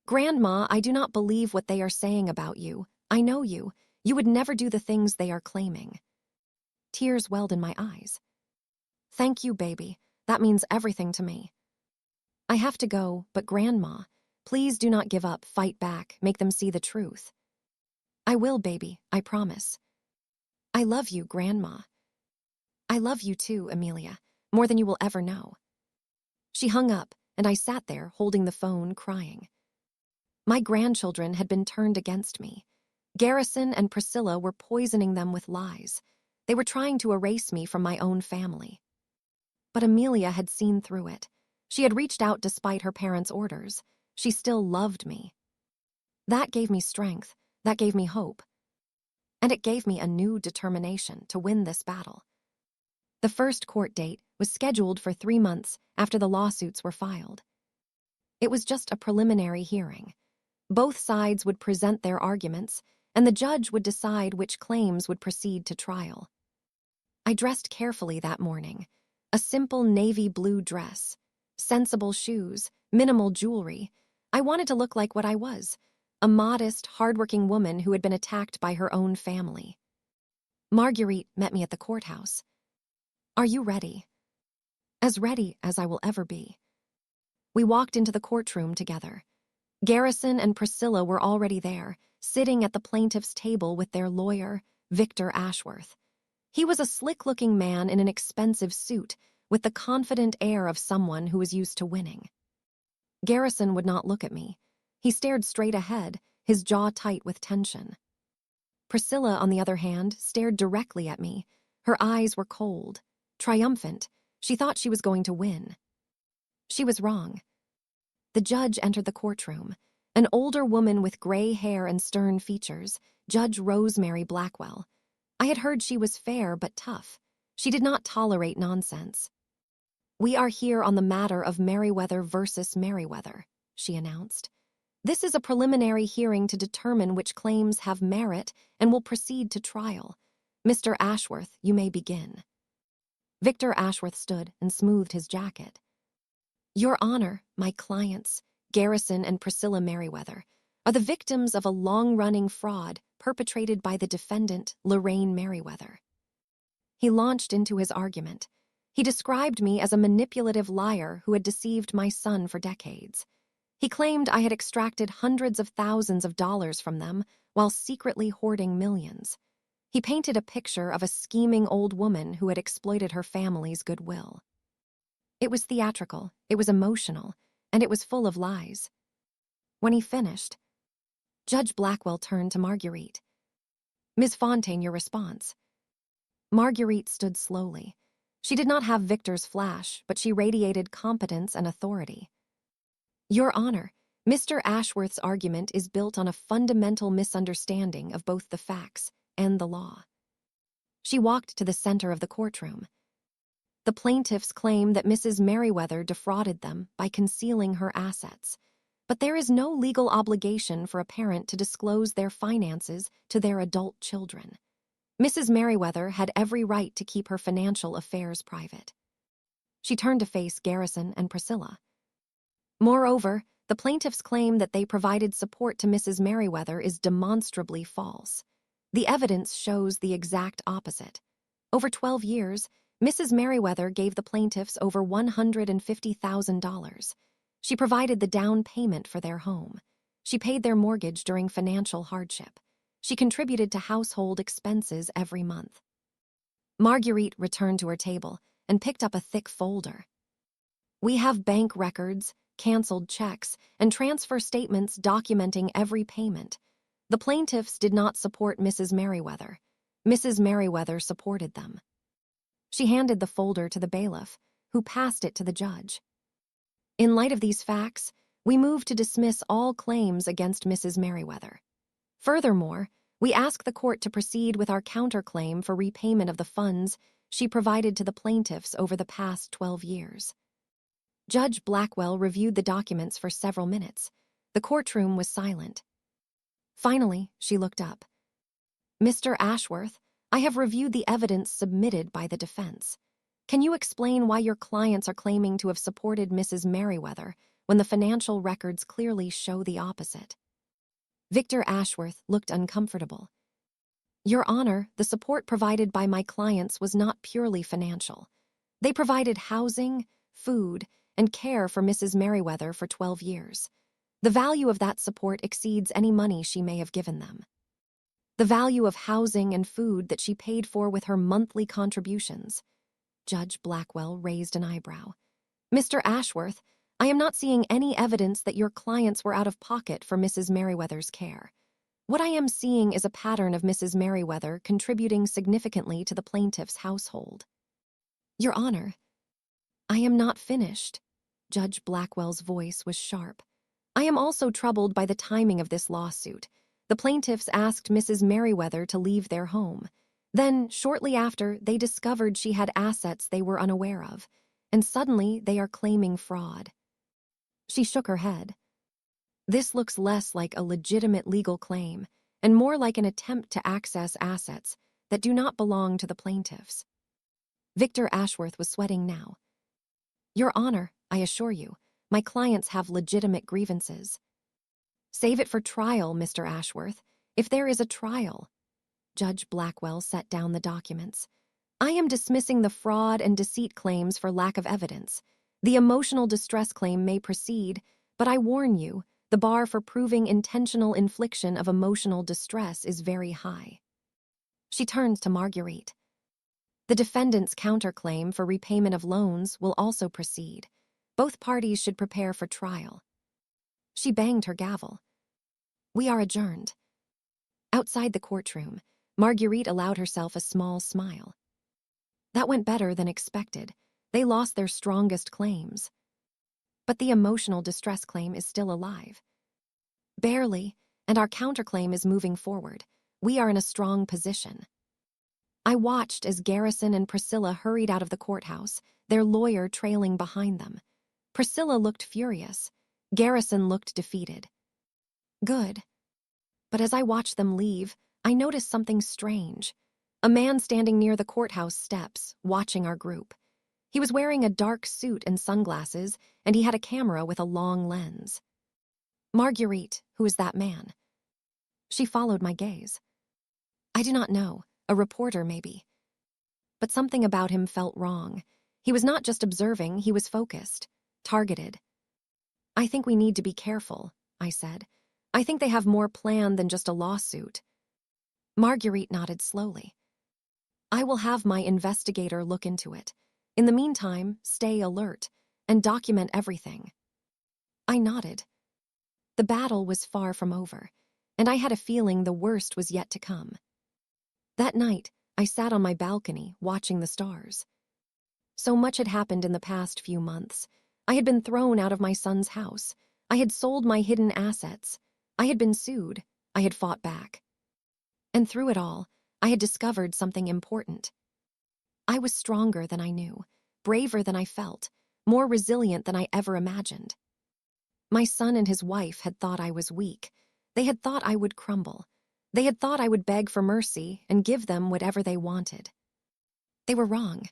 Grandma, I do not believe what they are saying about you. I know you. You would never do the things they are claiming. Tears welled in my eyes. Thank you, baby. That means everything to me. I have to go, but Grandma, please do not give up, fight back, make them see the truth. I will, baby, I promise. I love you, Grandma. I love you too, Amelia, more than you will ever know. She hung up, and I sat there holding the phone, crying. My grandchildren had been turned against me. Garrison and Priscilla were poisoning them with lies. They were trying to erase me from my own family. But Amelia had seen through it. She had reached out despite her parents' orders. She still loved me. That gave me strength. That gave me hope. And it gave me a new determination to win this battle. The first court date was scheduled for 3 months after the lawsuits were filed. It was just a preliminary hearing. Both sides would present their arguments, and the judge would decide which claims would proceed to trial. I dressed carefully that morning. A simple navy blue dress, sensible shoes, minimal jewelry. I wanted to look like what I was, a modest, hardworking woman who had been attacked by her own family. Marguerite met me at the courthouse. Are you ready? As ready as I will ever be. We walked into the courtroom together. Garrison and Priscilla were already there, sitting at the plaintiff's table with their lawyer, Victor Ashworth. He was a slick-looking man in an expensive suit, with the confident air of someone who was used to winning. Garrison would not look at me. He stared straight ahead, his jaw tight with tension. Priscilla, on the other hand, stared directly at me. Her eyes were cold, triumphant. She thought she was going to win. She was wrong. The judge entered the courtroom, an older woman with gray hair and stern features, Judge Rosemary Blackwell. I had heard she was fair but tough. She did not tolerate nonsense. We are here on the matter of Merriweather versus Merriweather, she announced. This is a preliminary hearing to determine which claims have merit and will proceed to trial. Mr. Ashworth, you may begin. Victor Ashworth stood and smoothed his jacket. Your Honor, my clients, Garrison and Priscilla Merriweather, are the victims of a long-running fraud perpetrated by the defendant, Lorraine Merriweather. He launched into his argument. He described me as a manipulative liar who had deceived my son for decades. He claimed I had extracted hundreds of thousands of dollars from them while secretly hoarding millions. He painted a picture of a scheming old woman who had exploited her family's goodwill. It was theatrical, it was emotional, and it was full of lies. When he finished, Judge Blackwell turned to Marguerite. Ms. Fontaine, your response. Marguerite stood slowly. She did not have Victor's flash, but she radiated competence and authority. Your Honor, Mr. Ashworth's argument is built on a fundamental misunderstanding of both the facts and the law. She walked to the center of the courtroom. The plaintiffs claim that Mrs. Merriweather defrauded them by concealing her assets, but there is no legal obligation for a parent to disclose their finances to their adult children. Mrs. Merriweather had every right to keep her financial affairs private. She turned to face Garrison and Priscilla. Moreover, the plaintiff's claim that they provided support to Mrs. Merriweather is demonstrably false. The evidence shows the exact opposite. Over 12 years, Mrs. Merriweather gave the plaintiffs over $150,000. She provided the down payment for their home. She paid their mortgage during financial hardship. She contributed to household expenses every month. Marguerite returned to her table and picked up a thick folder. We have bank records, canceled checks, and transfer statements documenting every payment. The plaintiffs did not support Mrs. Merriweather. Mrs. Merriweather supported them. She handed the folder to the bailiff, who passed it to the judge. In light of these facts, we move to dismiss all claims against Mrs. Merriweather. Furthermore, we ask the court to proceed with our counterclaim for repayment of the funds she provided to the plaintiffs over the past 12 years. Judge Blackwell reviewed the documents for several minutes. The courtroom was silent. Finally, she looked up. Mr. Ashworth, I have reviewed the evidence submitted by the defense. Can you explain why your clients are claiming to have supported Mrs. Merriweather when the financial records clearly show the opposite? Victor Ashworth looked uncomfortable. Your Honor, the support provided by my clients was not purely financial. They provided housing, food, and care for Mrs. Merriweather for 12 years. The value of that support exceeds any money she may have given them. The value of housing and food that she paid for with her monthly contributions. Judge Blackwell raised an eyebrow. Mr. Ashworth, I am not seeing any evidence that your clients were out of pocket for Mrs. Merriweather's care. What I am seeing is a pattern of Mrs. Merriweather contributing significantly to the plaintiff's household. Your Honor, I am not finished. Judge Blackwell's voice was sharp. I am also troubled by the timing of this lawsuit. The plaintiffs asked Mrs. Merriweather to leave their home. Then, shortly after, they discovered she had assets they were unaware of, and suddenly they are claiming fraud. She shook her head. This looks less like a legitimate legal claim and more like an attempt to access assets that do not belong to the plaintiffs. Victor Ashworth was sweating now. Your Honor, I assure you, my clients have legitimate grievances. Save it for trial, Mr. Ashworth, if there is a trial. Judge Blackwell set down the documents. I am dismissing the fraud and deceit claims for lack of evidence. The emotional distress claim may proceed, but I warn you, the bar for proving intentional infliction of emotional distress is very high. She turned to Marguerite. The defendant's counterclaim for repayment of loans will also proceed. Both parties should prepare for trial. She banged her gavel. We are adjourned. Outside the courtroom, Marguerite allowed herself a small smile. That went better than expected. They lost their strongest claims. But the emotional distress claim is still alive. Barely, and our counterclaim is moving forward. We are in a strong position. I watched as Garrison and Priscilla hurried out of the courthouse, their lawyer trailing behind them. Priscilla looked furious. Garrison looked defeated. Good. But as I watched them leave, I noticed something strange. A man standing near the courthouse steps, watching our group. He was wearing a dark suit and sunglasses, and he had a camera with a long lens. Marguerite, who is that man? She followed my gaze. I do not know. A reporter, maybe. But something about him felt wrong. He was not just observing, he was focused, targeted. I think we need to be careful, I said. I think they have more plan than just a lawsuit. Marguerite nodded slowly. I will have my investigator look into it. In the meantime, stay alert and document everything. I nodded. The battle was far from over, and I had a feeling the worst was yet to come. That night, I sat on my balcony, watching the stars. So much had happened in the past few months. I had been thrown out of my son's house. I had sold my hidden assets. I had been sued. I had fought back. And through it all, I had discovered something important. I was stronger than I knew, braver than I felt, more resilient than I ever imagined. My son and his wife had thought I was weak. They had thought I would crumble. They had thought I would beg for mercy and give them whatever they wanted. They were wrong.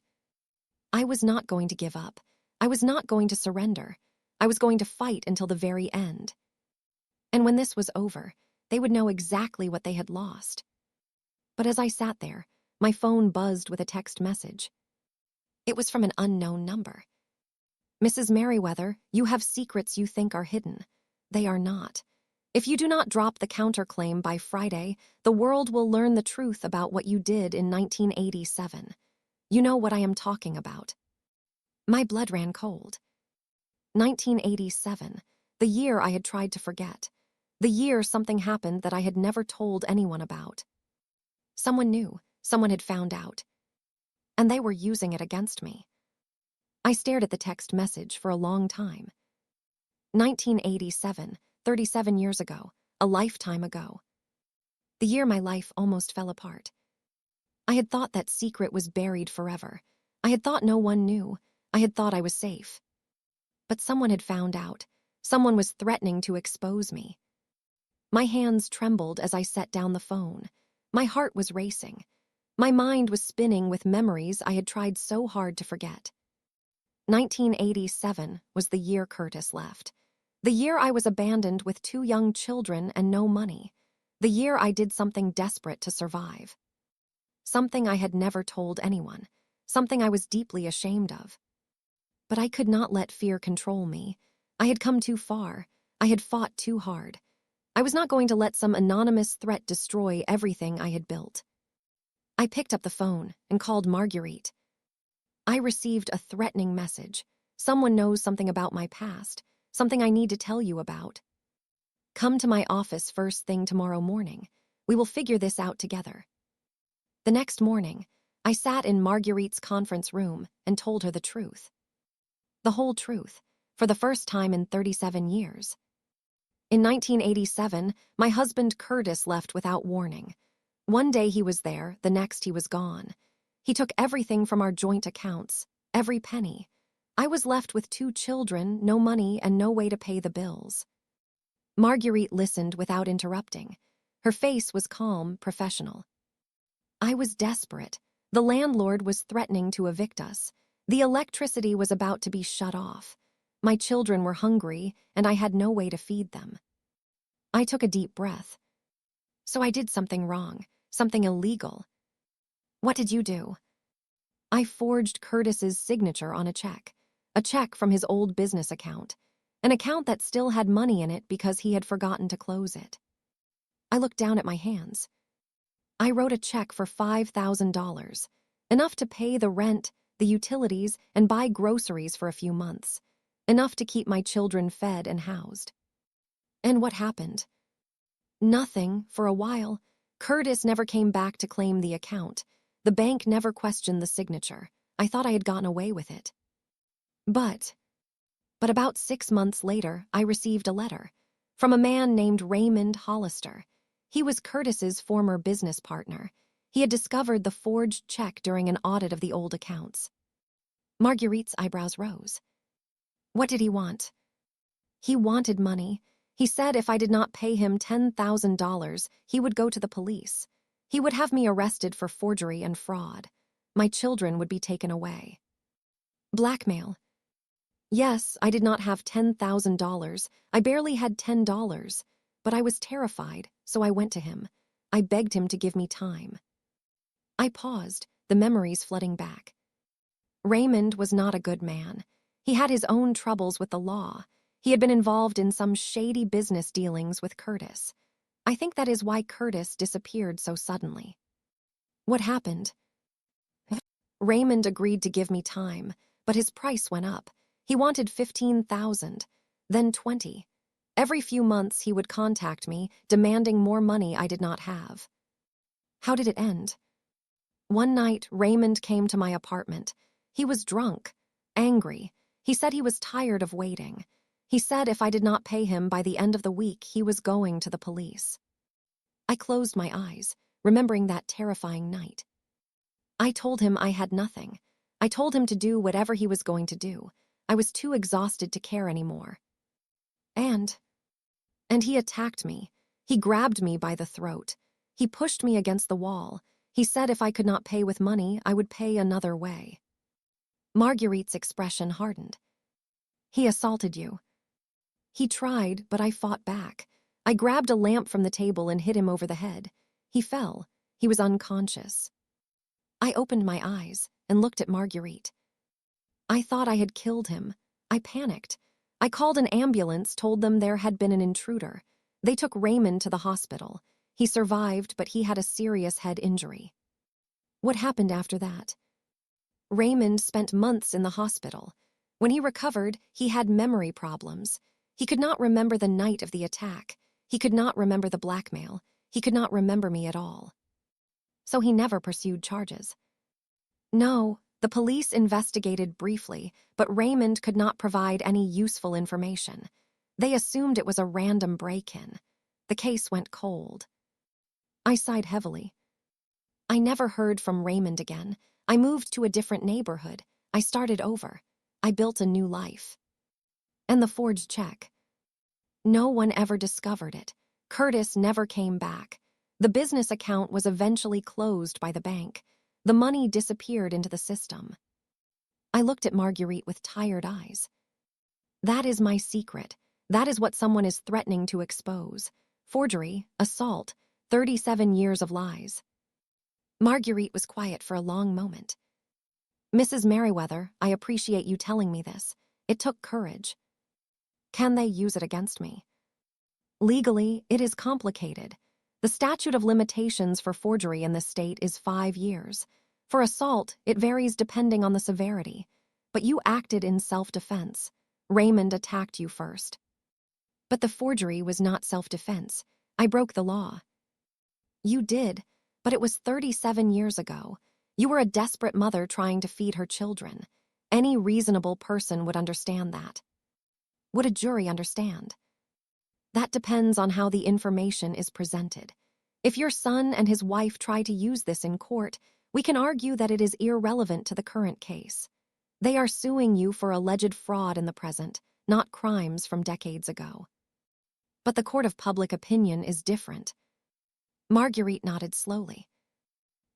I was not going to give up. I was not going to surrender. I was going to fight until the very end. And when this was over, they would know exactly what they had lost. But as I sat there, my phone buzzed with a text message. It was from an unknown number. Mrs. Merriweather, you have secrets you think are hidden. They are not. If you do not drop the counterclaim by Friday, the world will learn the truth about what you did in 1987. You know what I am talking about. My blood ran cold. 1987, the year I had tried to forget. The year something happened that I had never told anyone about. Someone knew, someone had found out. And they were using it against me. I stared at the text message for a long time. 1987, 37 years ago, a lifetime ago. The year my life almost fell apart. I had thought that secret was buried forever. I had thought no one knew. I had thought I was safe. But someone had found out. Someone was threatening to expose me. My hands trembled as I set down the phone. My heart was racing. My mind was spinning with memories I had tried so hard to forget. 1987 was the year Curtis left. The year I was abandoned with 2 young children and no money. The year I did something desperate to survive. Something I had never told anyone. Something I was deeply ashamed of. But I could not let fear control me. I had come too far. I had fought too hard. I was not going to let some anonymous threat destroy everything I had built. I picked up the phone and called Marguerite. I received a threatening message. Someone knows something about my past, something I need to tell you about. Come to my office first thing tomorrow morning. We will figure this out together. The next morning, I sat in Marguerite's conference room and told her the truth. The whole truth, for the first time in 37 years. In 1987, my husband Curtis left without warning. One day he was there, the next he was gone. He took everything from our joint accounts, every penny. I was left with 2 children, no money, and no way to pay the bills. Marguerite listened without interrupting. Her face was calm, professional. I was desperate. The landlord was threatening to evict us. The electricity was about to be shut off. My children were hungry, and I had no way to feed them. I took a deep breath. So I did something wrong, something illegal. What did you do? I forged Curtis's signature on a check from his old business account, an account that still had money in it because he had forgotten to close it. I looked down at my hands. I wrote a check for $5,000, enough to pay the rent, the utilities, and buy groceries for a few months, enough to keep my children fed and housed. And what happened? Nothing for a while. Curtis never came back to claim the account. The bank never questioned the signature. I thought I had gotten away with it. But about 6 months later, I received a letter from a man named Raymond Hollister. He was Curtis's former business partner. He had discovered the forged check during an audit of the old accounts. Marguerite's eyebrows rose. What did he want? He wanted money. He said if I did not pay him $10,000, he would go to the police. He would have me arrested for forgery and fraud. My children would be taken away. Blackmail. Yes, I did not have $10,000. I barely had $10, but I was terrified, so I went to him. I begged him to give me time. I paused, the memories flooding back. Raymond was not a good man. He had his own troubles with the law. He had been involved in some shady business dealings with Curtis. I think that is why Curtis disappeared so suddenly. What happened? Raymond agreed to give me time, but his price went up. He wanted $15,000, then $20,000. Every few months he would contact me, demanding more money I did not have. How did it end? One night, Raymond came to my apartment. He was drunk, angry. He said he was tired of waiting. He said if I did not pay him by the end of the week, he was going to the police. I closed my eyes, remembering that terrifying night. I told him I had nothing. I told him to do whatever he was going to do. I was too exhausted to care anymore. And he attacked me. He grabbed me by the throat. He pushed me against the wall. He said if I could not pay with money, I would pay another way. Marguerite's expression hardened. He assaulted you. He tried, but I fought back. I grabbed a lamp from the table and hit him over the head. He fell. He was unconscious. I opened my eyes and looked at Marguerite. I thought I had killed him. I panicked. I called an ambulance, told them there had been an intruder. They took Raymond to the hospital. He survived, but he had a serious head injury. What happened after that? Raymond spent months in the hospital. When he recovered, he had memory problems. He could not remember the night of the attack. He could not remember the blackmail. He could not remember me at all. So he never pursued charges. No, the police investigated briefly, but Raymond could not provide any useful information. They assumed it was a random break-in. The case went cold. I sighed heavily. I never heard from Raymond again. I moved to a different neighborhood. I started over. I built a new life. And the forged check. No one ever discovered it. Curtis never came back. The business account was eventually closed by the bank. The money disappeared into the system. I looked at Marguerite with tired eyes. That is my secret. That is what someone is threatening to expose. Forgery, assault, 37 years of lies. Marguerite was quiet for a long moment. Mrs. Merriweather, I appreciate you telling me this. It took courage. Can they use it against me? Legally, it is complicated. The statute of limitations for forgery in this state is 5 years. For assault, it varies depending on the severity. But you acted in self-defense. Raymond attacked you first. But the forgery was not self-defense. I broke the law. You did, but it was 37 years ago. You were a desperate mother trying to feed her children. Any reasonable person would understand that. Would a jury understand? That depends on how the information is presented. If your son and his wife try to use this in court, we can argue that it is irrelevant to the current case. They are suing you for alleged fraud in the present, not crimes from decades ago. But the court of public opinion is different. Marguerite nodded slowly.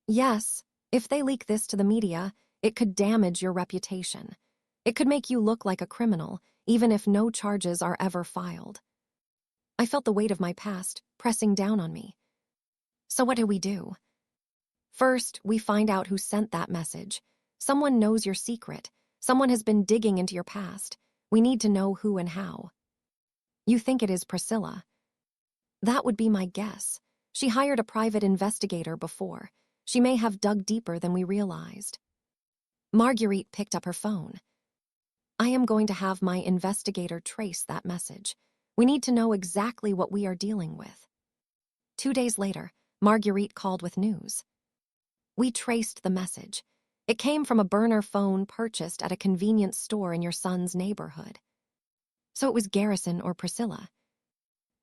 Yes, if they leak this to the media, it could damage your reputation. It could make you look like a criminal, even if no charges are ever filed. I felt the weight of my past pressing down on me. So what do we do? First, we find out who sent that message. Someone knows your secret. Someone has been digging into your past. We need to know who and how. You think it is Priscilla? That would be my guess. She hired a private investigator before. She may have dug deeper than we realized. Marguerite picked up her phone. I am going to have my investigator trace that message. We need to know exactly what we are dealing with. 2 days later, Marguerite called with news. We traced the message. It came from a burner phone purchased at a convenience store in your son's neighborhood. So it was Garrison or Priscilla.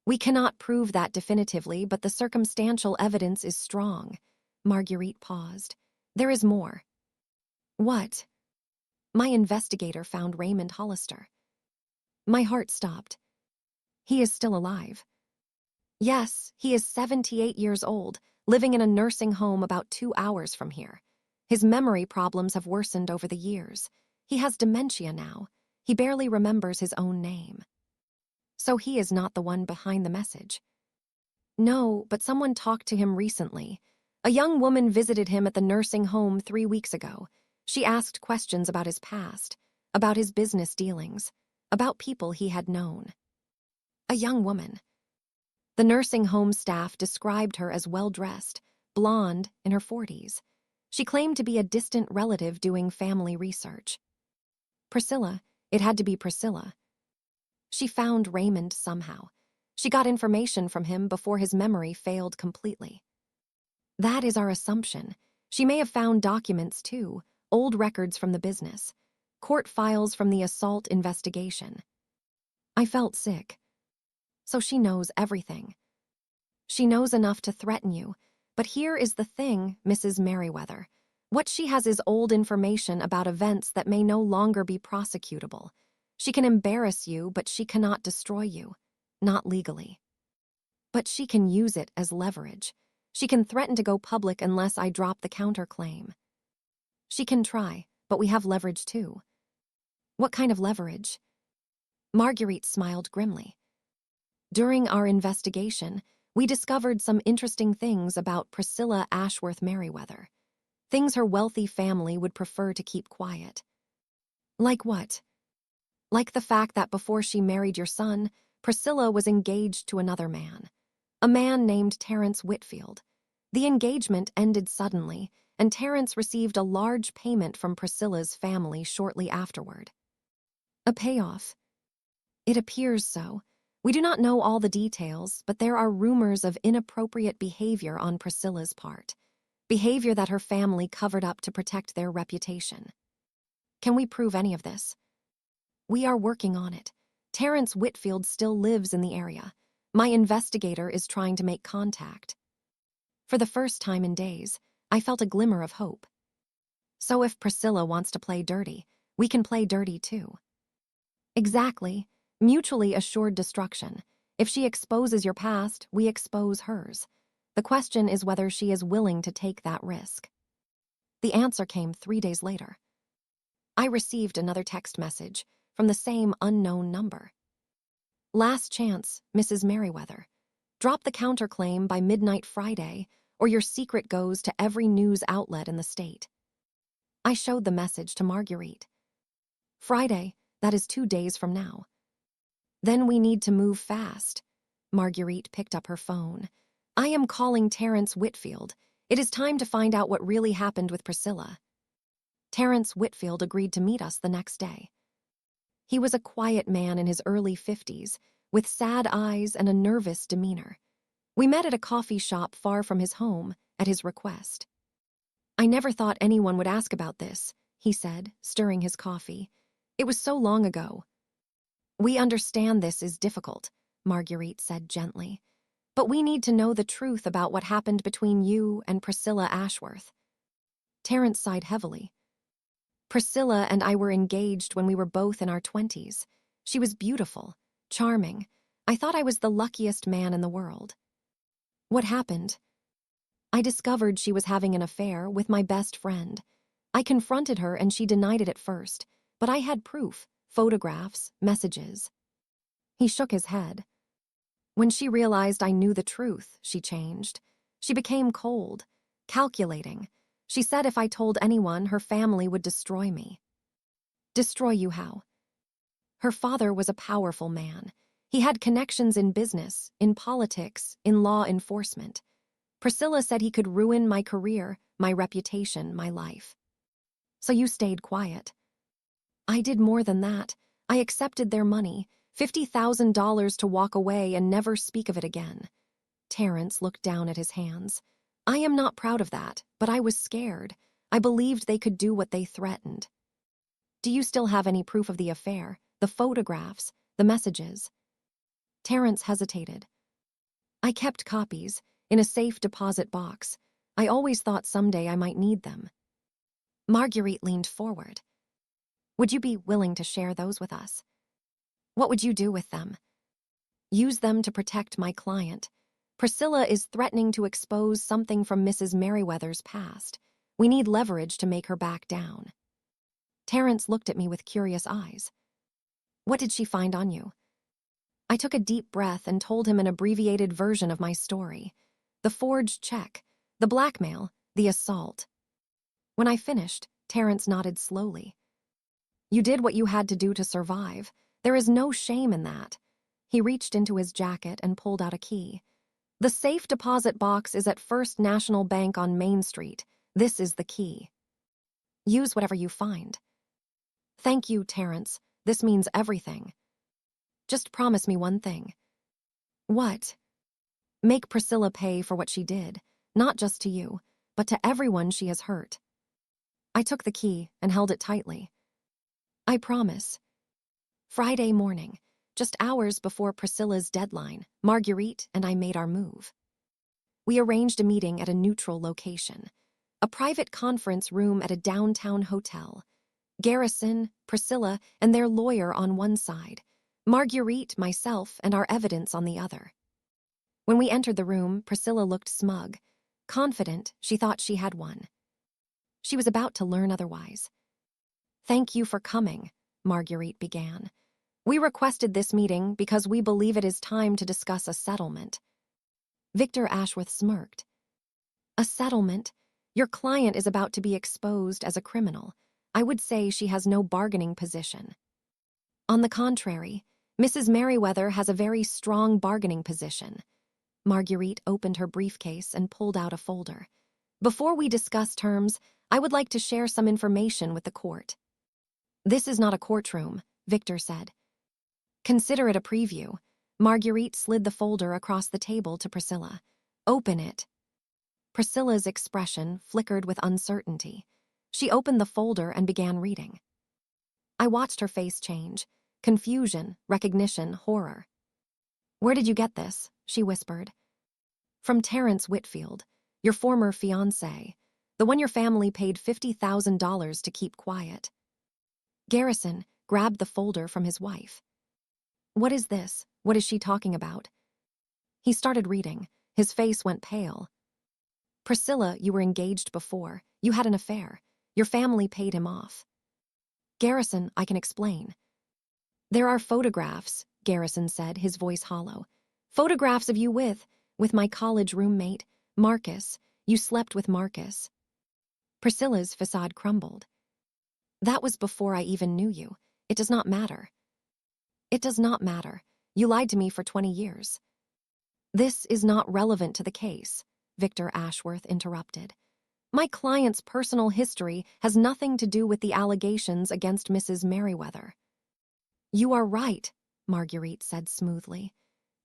We cannot prove that definitively, but the circumstantial evidence is strong. Marguerite paused. There is more. What? My investigator found Raymond Hollister. My heart stopped. He is still alive. Yes, he is 78 years old, living in a nursing home about 2 hours from here. His memory problems have worsened over the years. He has dementia now. He barely remembers his own name. So he is not the one behind the message. No, but someone talked to him recently. A young woman visited him at the nursing home 3 weeks ago. She asked questions about his past, about his business dealings, about people he had known. A young woman. The nursing home staff described her as well-dressed, blonde, in her 40s. She claimed to be a distant relative doing family research. Priscilla. It had to be Priscilla. She found Raymond somehow. She got information from him before his memory failed completely. That is our assumption. She may have found documents too, old records from the business, court files from the assault investigation. I felt sick. So she knows everything. She knows enough to threaten you, but here is the thing, Mrs. Merriweather. What she has is old information about events that may no longer be prosecutable. She can embarrass you, but she cannot destroy you. Not legally. But she can use it as leverage. She can threaten to go public unless I drop the counterclaim. She can try, but we have leverage too. What kind of leverage? Marguerite smiled grimly. During our investigation, we discovered some interesting things about Priscilla Ashworth Merriweather. Things her wealthy family would prefer to keep quiet. Like what? Like the fact that before she married your son, Priscilla was engaged to another man. A man named Terence Whitfield. The engagement ended suddenly, and Terence received a large payment from Priscilla's family shortly afterward. A payoff. It appears so. We do not know all the details, but there are rumors of inappropriate behavior on Priscilla's part. Behavior that her family covered up to protect their reputation. Can we prove any of this? We are working on it. Terence Whitfield still lives in the area. My investigator is trying to make contact. For the first time in days, I felt a glimmer of hope. So if Priscilla wants to play dirty, we can play dirty too. Exactly. Mutually assured destruction. If she exposes your past, we expose hers. The question is whether she is willing to take that risk. The answer came 3 days later. I received another text message from the same unknown number. Last chance, Mrs. Merriweather. Drop the counterclaim by midnight Friday, or your secret goes to every news outlet in the state. I showed the message to Marguerite. Friday, that is 2 days from now. Then we need to move fast. Marguerite picked up her phone. I am calling Terence Whitfield. It is time to find out what really happened with Priscilla. Terence Whitfield agreed to meet us the next day. He was a quiet man in his early 50s, with sad eyes and a nervous demeanor. We met at a coffee shop far from his home, at his request. I never thought anyone would ask about this, he said, stirring his coffee. It was so long ago. We understand this is difficult, Marguerite said gently. But we need to know the truth about what happened between you and Priscilla Ashworth. Terence sighed heavily. Priscilla and I were engaged when we were both in our 20s. She was beautiful, charming. I thought I was the luckiest man in the world. What happened? I discovered she was having an affair with my best friend. I confronted her and she denied it at first, but I had proof, photographs, messages. He shook his head. When she realized I knew the truth, she changed. She became cold, calculating. She said if I told anyone, her family would destroy me. Destroy you how? Her father was a powerful man. He had connections in business, in politics, in law enforcement. Priscilla said he could ruin my career, my reputation, my life. So you stayed quiet. I did more than that. I accepted their money, $50,000 to walk away and never speak of it again. Terence looked down at his hands. I am not proud of that, but I was scared. I believed they could do what they threatened. Do you still have any proof of the affair, the photographs, the messages? Terence hesitated. I kept copies, in a safe deposit box. I always thought someday I might need them. Marguerite leaned forward. Would you be willing to share those with us? What would you do with them? Use them to protect my client. Priscilla is threatening to expose something from Mrs. Merriweather's past. We need leverage to make her back down. Terence looked at me with curious eyes. What did she find on you? I took a deep breath and told him an abbreviated version of my story. The forged check, the blackmail, the assault. When I finished, Terence nodded slowly. You did what you had to do to survive. There is no shame in that. He reached into his jacket and pulled out a key. The safe deposit box is at First National Bank on Main Street. This is the key. Use whatever you find. Thank you, Terence. This means everything. Just promise me one thing. What? Make Priscilla pay for what she did, not just to you, but to everyone she has hurt. I took the key and held it tightly. I promise. Friday morning, just hours before Priscilla's deadline, Marguerite and I made our move. We arranged a meeting at a neutral location, a private conference room at a downtown hotel. Garrison, Priscilla, and their lawyer on one side, Marguerite, myself, and our evidence on the other. When we entered the room, Priscilla looked smug, confident she thought she had won. She was about to learn otherwise. Thank you for coming, Marguerite began. We requested this meeting because we believe it is time to discuss a settlement. Victor Ashworth smirked. A settlement? Your client is about to be exposed as a criminal. I would say she has no bargaining position. On the contrary, Mrs. Merriweather has a very strong bargaining position. Marguerite opened her briefcase and pulled out a folder. Before we discuss terms, I would like to share some information with the court. This is not a courtroom, Victor said. Consider it a preview. Marguerite slid the folder across the table to Priscilla. Open it. Priscilla's expression flickered with uncertainty. She opened the folder and began reading. I watched her face change. Confusion, recognition, horror. Where did you get this? She whispered. From Terrence Whitfield, your former fiancé, the one your family paid $50,000 to keep quiet. Garrison grabbed the folder from his wife. What is this? What is she talking about? He started reading. His face went pale. Priscilla, you were engaged before. You had an affair. Your family paid him off. Garrison, I can explain. There are photographs, Garrison said, his voice hollow. Photographs of you with my college roommate, Marcus. You slept with Marcus. Priscilla's facade crumbled. That was before I even knew you. It does not matter. It does not matter. You lied to me for 20 years. This is not relevant to the case, Victor Ashworth interrupted. My client's personal history has nothing to do with the allegations against Mrs. Merriweather. You are right, Marguerite said smoothly.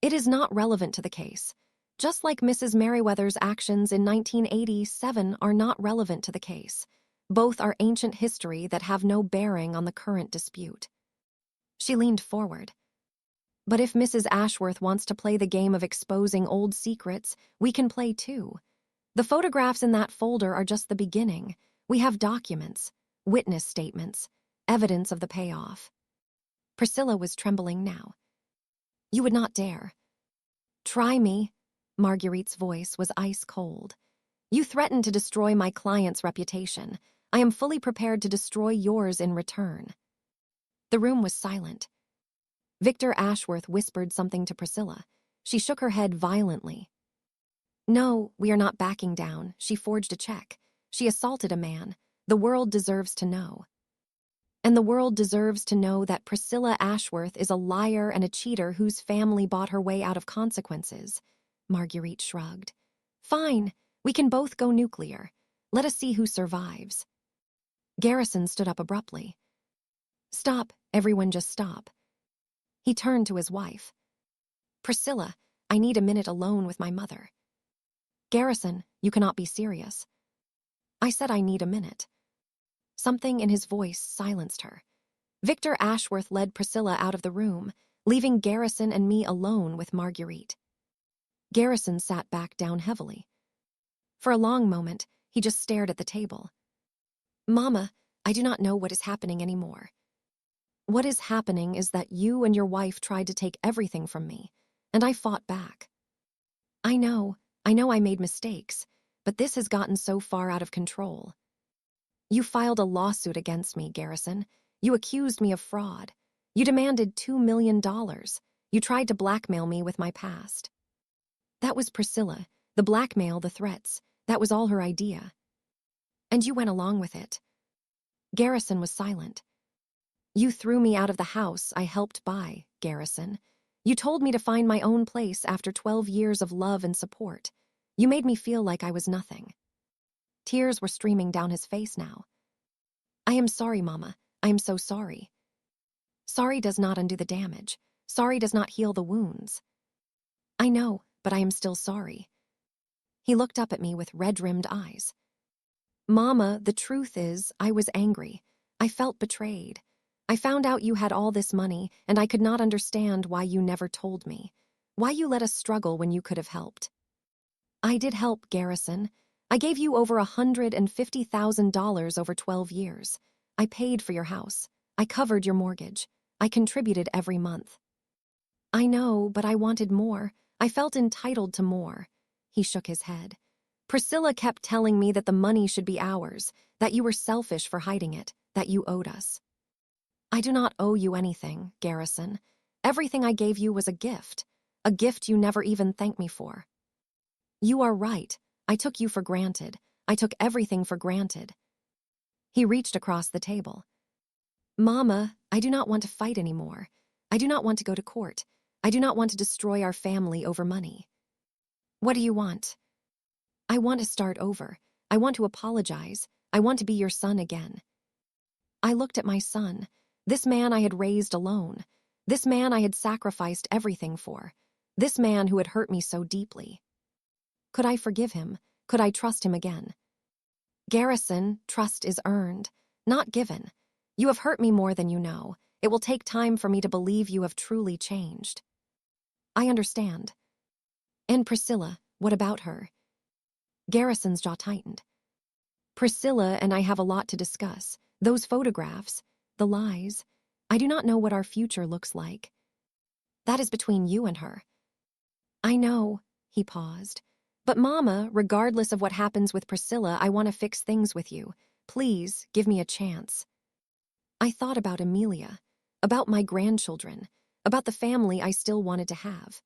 It is not relevant to the case. Just like Mrs. Merriweather's actions in 1987 are not relevant to the case. Both are ancient history that have no bearing on the current dispute. She leaned forward. But if Mrs. Ashworth wants to play the game of exposing old secrets, we can play too. The photographs in that folder are just the beginning. We have documents, witness statements, evidence of the payoff. Priscilla was trembling now. You would not dare. Try me. Marguerite's voice was ice cold. You threatened to destroy my client's reputation. I am fully prepared to destroy yours in return. The room was silent. Victor Ashworth whispered something to Priscilla. She shook her head violently. No, we are not backing down. She forged a check. She assaulted a man. The world deserves to know. And the world deserves to know that Priscilla Ashworth is a liar and a cheater whose family bought her way out of consequences. Marguerite shrugged. Fine, we can both go nuclear. Let us see who survives. Garrison stood up abruptly. Stop, everyone just stop. He turned to his wife. Priscilla, I need a minute alone with my mother. Garrison, you cannot be serious. I said I need a minute. Something in his voice silenced her. Victor Ashworth led Priscilla out of the room, leaving Garrison and me alone with Marguerite. Garrison sat back down heavily. For a long moment, he just stared at the table. Mama, I do not know what is happening anymore. What is happening is that you and your wife tried to take everything from me, and I fought back. I know I made mistakes, but this has gotten so far out of control. You filed a lawsuit against me, Garrison. You accused me of fraud. You demanded $2 million. You tried to blackmail me with my past. That was Priscilla. The blackmail, the threats. That was all her idea. And you went along with it. Garrison was silent. You threw me out of the house I helped buy, Garrison. You told me to find my own place after 12 years of love and support. You made me feel like I was nothing. Tears were streaming down his face now. I am sorry, Mama. I am so sorry. Sorry does not undo the damage. Sorry does not heal the wounds. I know, but I am still sorry. He looked up at me with red-rimmed eyes. Mama, the truth is, I was angry. I felt betrayed. I found out you had all this money, and I could not understand why you never told me. Why you let us struggle when you could have helped. I did help, Garrison. I gave you over $150,000 over 12 years. I paid for your house. I covered your mortgage. I contributed every month. I know, but I wanted more. I felt entitled to more. He shook his head. Priscilla kept telling me that the money should be ours, that you were selfish for hiding it, that you owed us. I do not owe you anything, Garrison. Everything I gave you was a gift you never even thanked me for. You are right. I took you for granted. I took everything for granted. He reached across the table. Mama, I do not want to fight anymore. I do not want to go to court. I do not want to destroy our family over money. What do you want? I want to start over. I want to apologize. I want to be your son again. I looked at my son, this man I had raised alone, this man I had sacrificed everything for, this man who had hurt me so deeply. Could I forgive him? Could I trust him again? Garrison, trust is earned, not given. You have hurt me more than you know. It will take time for me to believe you have truly changed. I understand. And Priscilla, what about her? Garrison's jaw tightened. Priscilla and I have a lot to discuss. Those photographs, the lies. I do not know what our future looks like. That is between you and her. I know, he paused. But Mama, regardless of what happens with Priscilla, I want to fix things with you. Please, give me a chance. I thought about Amelia, about my grandchildren, about the family I still wanted to have.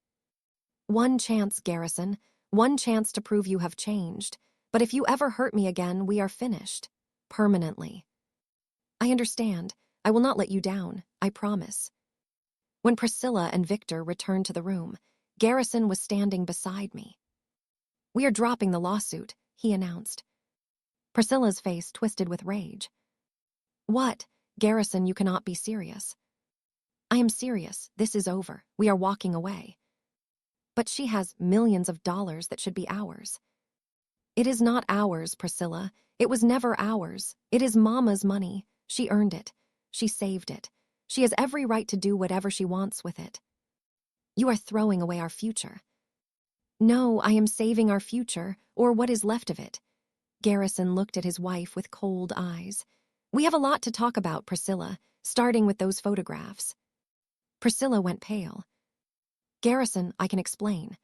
One chance, Garrison, one chance to prove you have changed. But if you ever hurt me again, we are finished. Permanently. I understand. I will not let you down, I promise. When Priscilla and Victor returned to the room, Garrison was standing beside me. We are dropping the lawsuit, he announced. Priscilla's face twisted with rage. What? Garrison, you cannot be serious. I am serious. This is over. We are walking away. But she has millions of dollars that should be ours. It is not ours, Priscilla. It was never ours. It is Mama's money. She earned it. She saved it. She has every right to do whatever she wants with it. You are throwing away our future. No, I am saving our future, or what is left of it. Garrison looked at his wife with cold eyes. We have a lot to talk about, Priscilla, starting with those photographs. Priscilla went pale. Garrison, I can explain.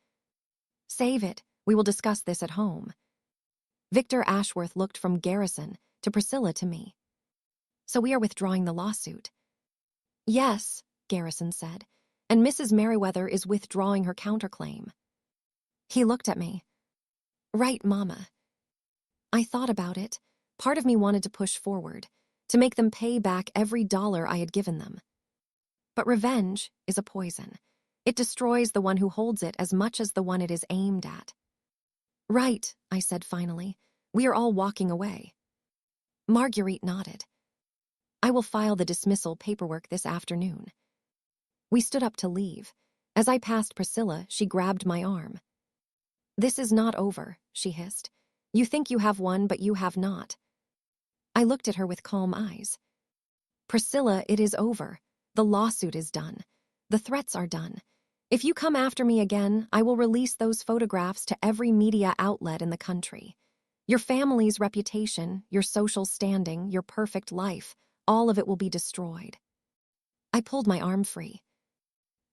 Save it. We will discuss this at home. Victor Ashworth looked from Garrison to Priscilla to me. So we are withdrawing the lawsuit. Yes, Garrison said, and Mrs. Merriweather is withdrawing her counterclaim. He looked at me. Right, Mama. I thought about it. Part of me wanted to push forward, to make them pay back every dollar I had given them. But revenge is a poison. It destroys the one who holds it as much as the one it is aimed at. Right, I said finally. We are all walking away. Marguerite nodded. I will file the dismissal paperwork this afternoon. We stood up to leave. As I passed Priscilla, she grabbed my arm. This is not over, she hissed. You think you have won, but you have not. I looked at her with calm eyes. Priscilla, it is over. The lawsuit is done. The threats are done. If you come after me again, I will release those photographs to every media outlet in the country. Your family's reputation, your social standing, your perfect life, all of it will be destroyed. I pulled my arm free.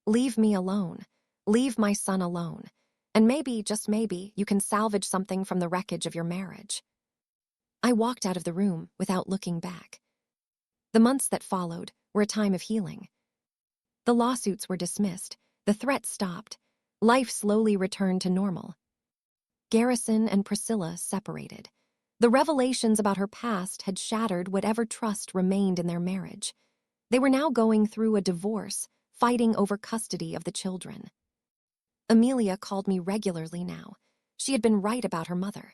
Leave me alone. Leave my son alone. And maybe, just maybe, you can salvage something from the wreckage of your marriage. I walked out of the room without looking back. The months that followed were a time of healing. The lawsuits were dismissed. The threats stopped. Life slowly returned to normal. Garrison and Priscilla separated. The revelations about her past had shattered whatever trust remained in their marriage. They were now going through a divorce, fighting over custody of the children. Amelia called me regularly now. She had been right about her mother.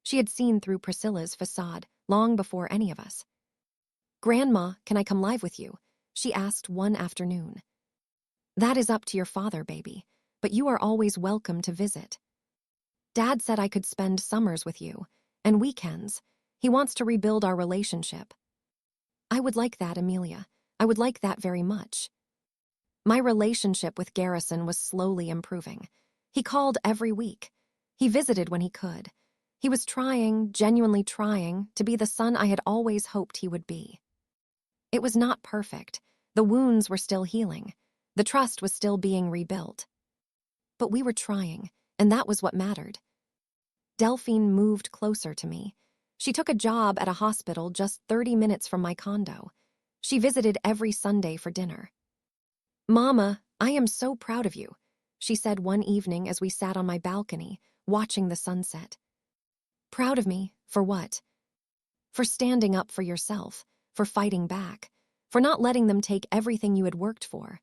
She had seen through Priscilla's facade long before any of us. Grandma, can I come live with you? She asked one afternoon. That is up to your father, baby, but you are always welcome to visit. Dad said I could spend summers with you, and weekends. He wants to rebuild our relationship. I would like that, Amelia. I would like that very much. My relationship with Garrison was slowly improving. He called every week. He visited when he could. He was trying, genuinely trying, to be the son I had always hoped he would be. It was not perfect. The wounds were still healing. The trust was still being rebuilt. But we were trying, and that was what mattered. Delphine moved closer to me. She took a job at a hospital just 30 minutes from my condo. She visited every Sunday for dinner. "Mama, I am so proud of you," she said one evening as we sat on my balcony, watching the sunset. "Proud of me? For what?" "For standing up for yourself, for fighting back, for not letting them take everything you had worked for."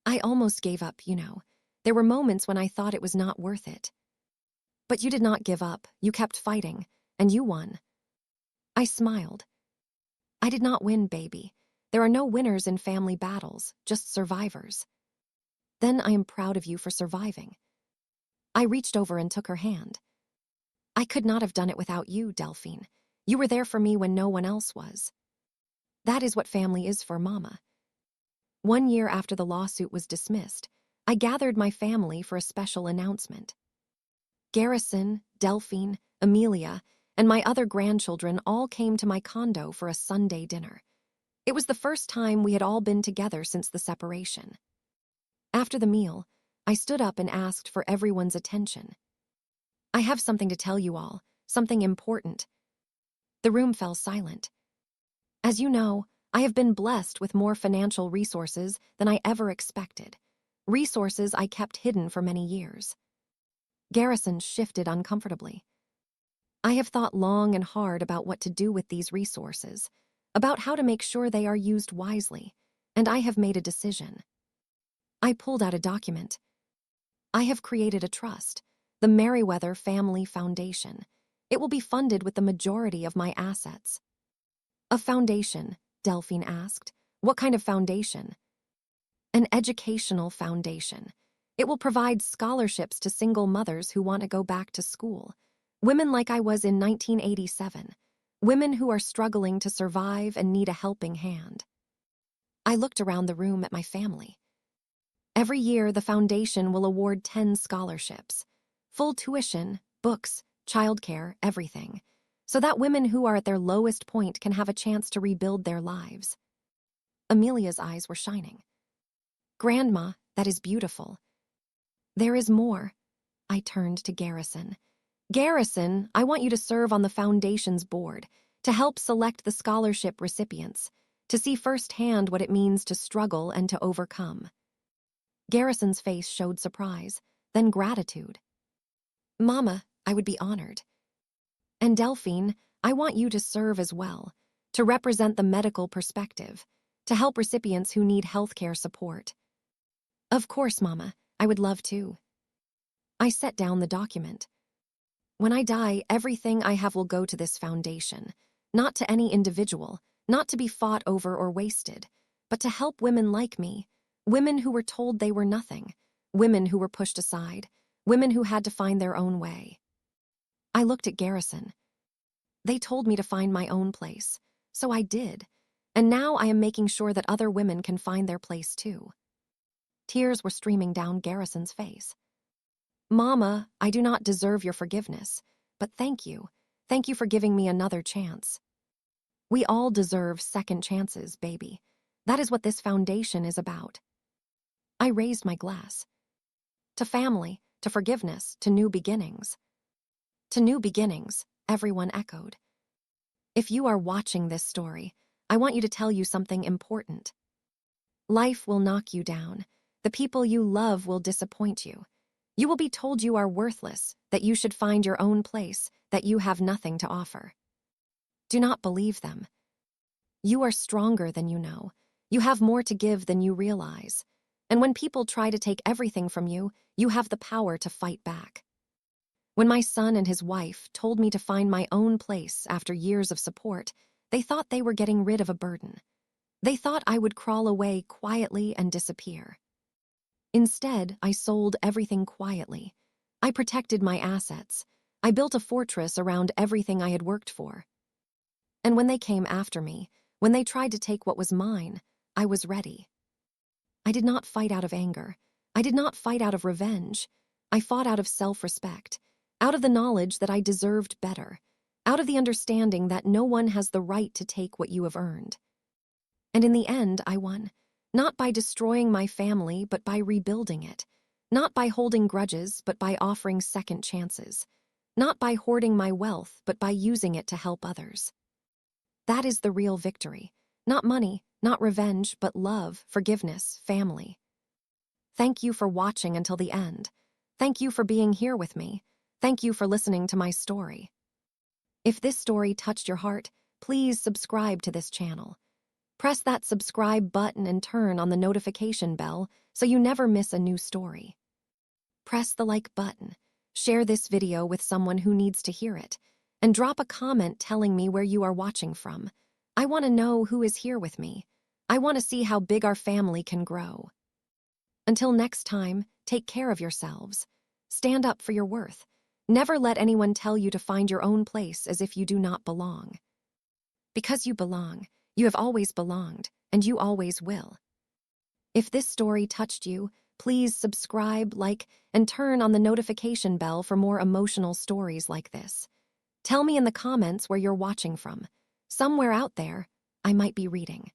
"I almost gave up, you know. There were moments when I thought it was not worth it." "But you did not give up, you kept fighting, and you won." I smiled. "I did not win, baby. There are no winners in family battles, just survivors." "Then I am proud of you for surviving." I reached over and took her hand. "I could not have done it without you, Delphine. You were there for me when no one else was." "That is what family is for, Mama." 1 year after the lawsuit was dismissed, I gathered my family for a special announcement. Garrison, Delphine, Amelia, and my other grandchildren all came to my condo for a Sunday dinner. It was the first time we had all been together since the separation. After the meal, I stood up and asked for everyone's attention. "I have something to tell you all, something important." The room fell silent. "As you know, I have been blessed with more financial resources than I ever expected. Resources I kept hidden for many years." Garrison shifted uncomfortably. "I have thought long and hard about what to do with these resources, about how to make sure they are used wisely, and I have made a decision." I pulled out a document. "I have created a trust, the Merriweather Family Foundation. It will be funded with the majority of my assets." "A foundation?" Delphine asked. "What kind of foundation?" "An educational foundation. It will provide scholarships to single mothers who want to go back to school. Women like I was in 1987. Women who are struggling to survive and need a helping hand." I looked around the room at my family. "Every year, the foundation will award 10 scholarships. Full tuition, books, childcare, everything. So that women who are at their lowest point can have a chance to rebuild their lives." Amelia's eyes were shining. "Grandma, that is beautiful." "There is more." I turned to Garrison. "Garrison, I want you to serve on the foundation's board, to help select the scholarship recipients, to see firsthand what it means to struggle and to overcome." Garrison's face showed surprise, then gratitude. "Mama, I would be honored." "And Delphine, I want you to serve as well, to represent the medical perspective, to help recipients who need healthcare support." "Of course, Mama, I would love to." I set down the document. "When I die, everything I have will go to this foundation, not to any individual, not to be fought over or wasted, but to help women like me, women who were told they were nothing, women who were pushed aside, women who had to find their own way." I looked at Garrison. "They told me to find my own place, so I did, and now I am making sure that other women can find their place too." Tears were streaming down Garrison's face. "Mama, I do not deserve your forgiveness, but thank you. Thank you for giving me another chance." "We all deserve second chances, baby. That is what this foundation is about." I raised my glass. "To family, to forgiveness, to new beginnings." "To new beginnings," everyone echoed. If you are watching this story, I want you to tell you something important. Life will knock you down. The people you love will disappoint you. You will be told you are worthless, that you should find your own place, that you have nothing to offer. Do not believe them. You are stronger than you know. You have more to give than you realize. And when people try to take everything from you, you have the power to fight back. When my son and his wife told me to find my own place after years of support, they thought they were getting rid of a burden. They thought I would crawl away quietly and disappear. Instead, I sold everything quietly. I protected my assets. I built a fortress around everything I had worked for. And when they came after me, when they tried to take what was mine, I was ready. I did not fight out of anger. I did not fight out of revenge. I fought out of self-respect, out of the knowledge that I deserved better, out of the understanding that no one has the right to take what you have earned. And in the end, I won. Not by destroying my family, but by rebuilding it. Not by holding grudges, but by offering second chances. Not by hoarding my wealth, but by using it to help others. That is the real victory. Not money, not revenge, but love, forgiveness, family. Thank you for watching until the end. Thank you for being here with me. Thank you for listening to my story. If this story touched your heart, please subscribe to this channel. Press that subscribe button and turn on the notification bell so you never miss a new story. Press the like button, share this video with someone who needs to hear it, and drop a comment telling me where you are watching from. I want to know who is here with me. I want to see how big our family can grow. Until next time, take care of yourselves. Stand up for your worth. Never let anyone tell you to find your own place as if you do not belong. Because you belong, you have always belonged, and you always will. If this story touched you, please subscribe, like, and turn on the notification bell for more emotional stories like this. Tell me in the comments where you're watching from. Somewhere out there, I might be reading.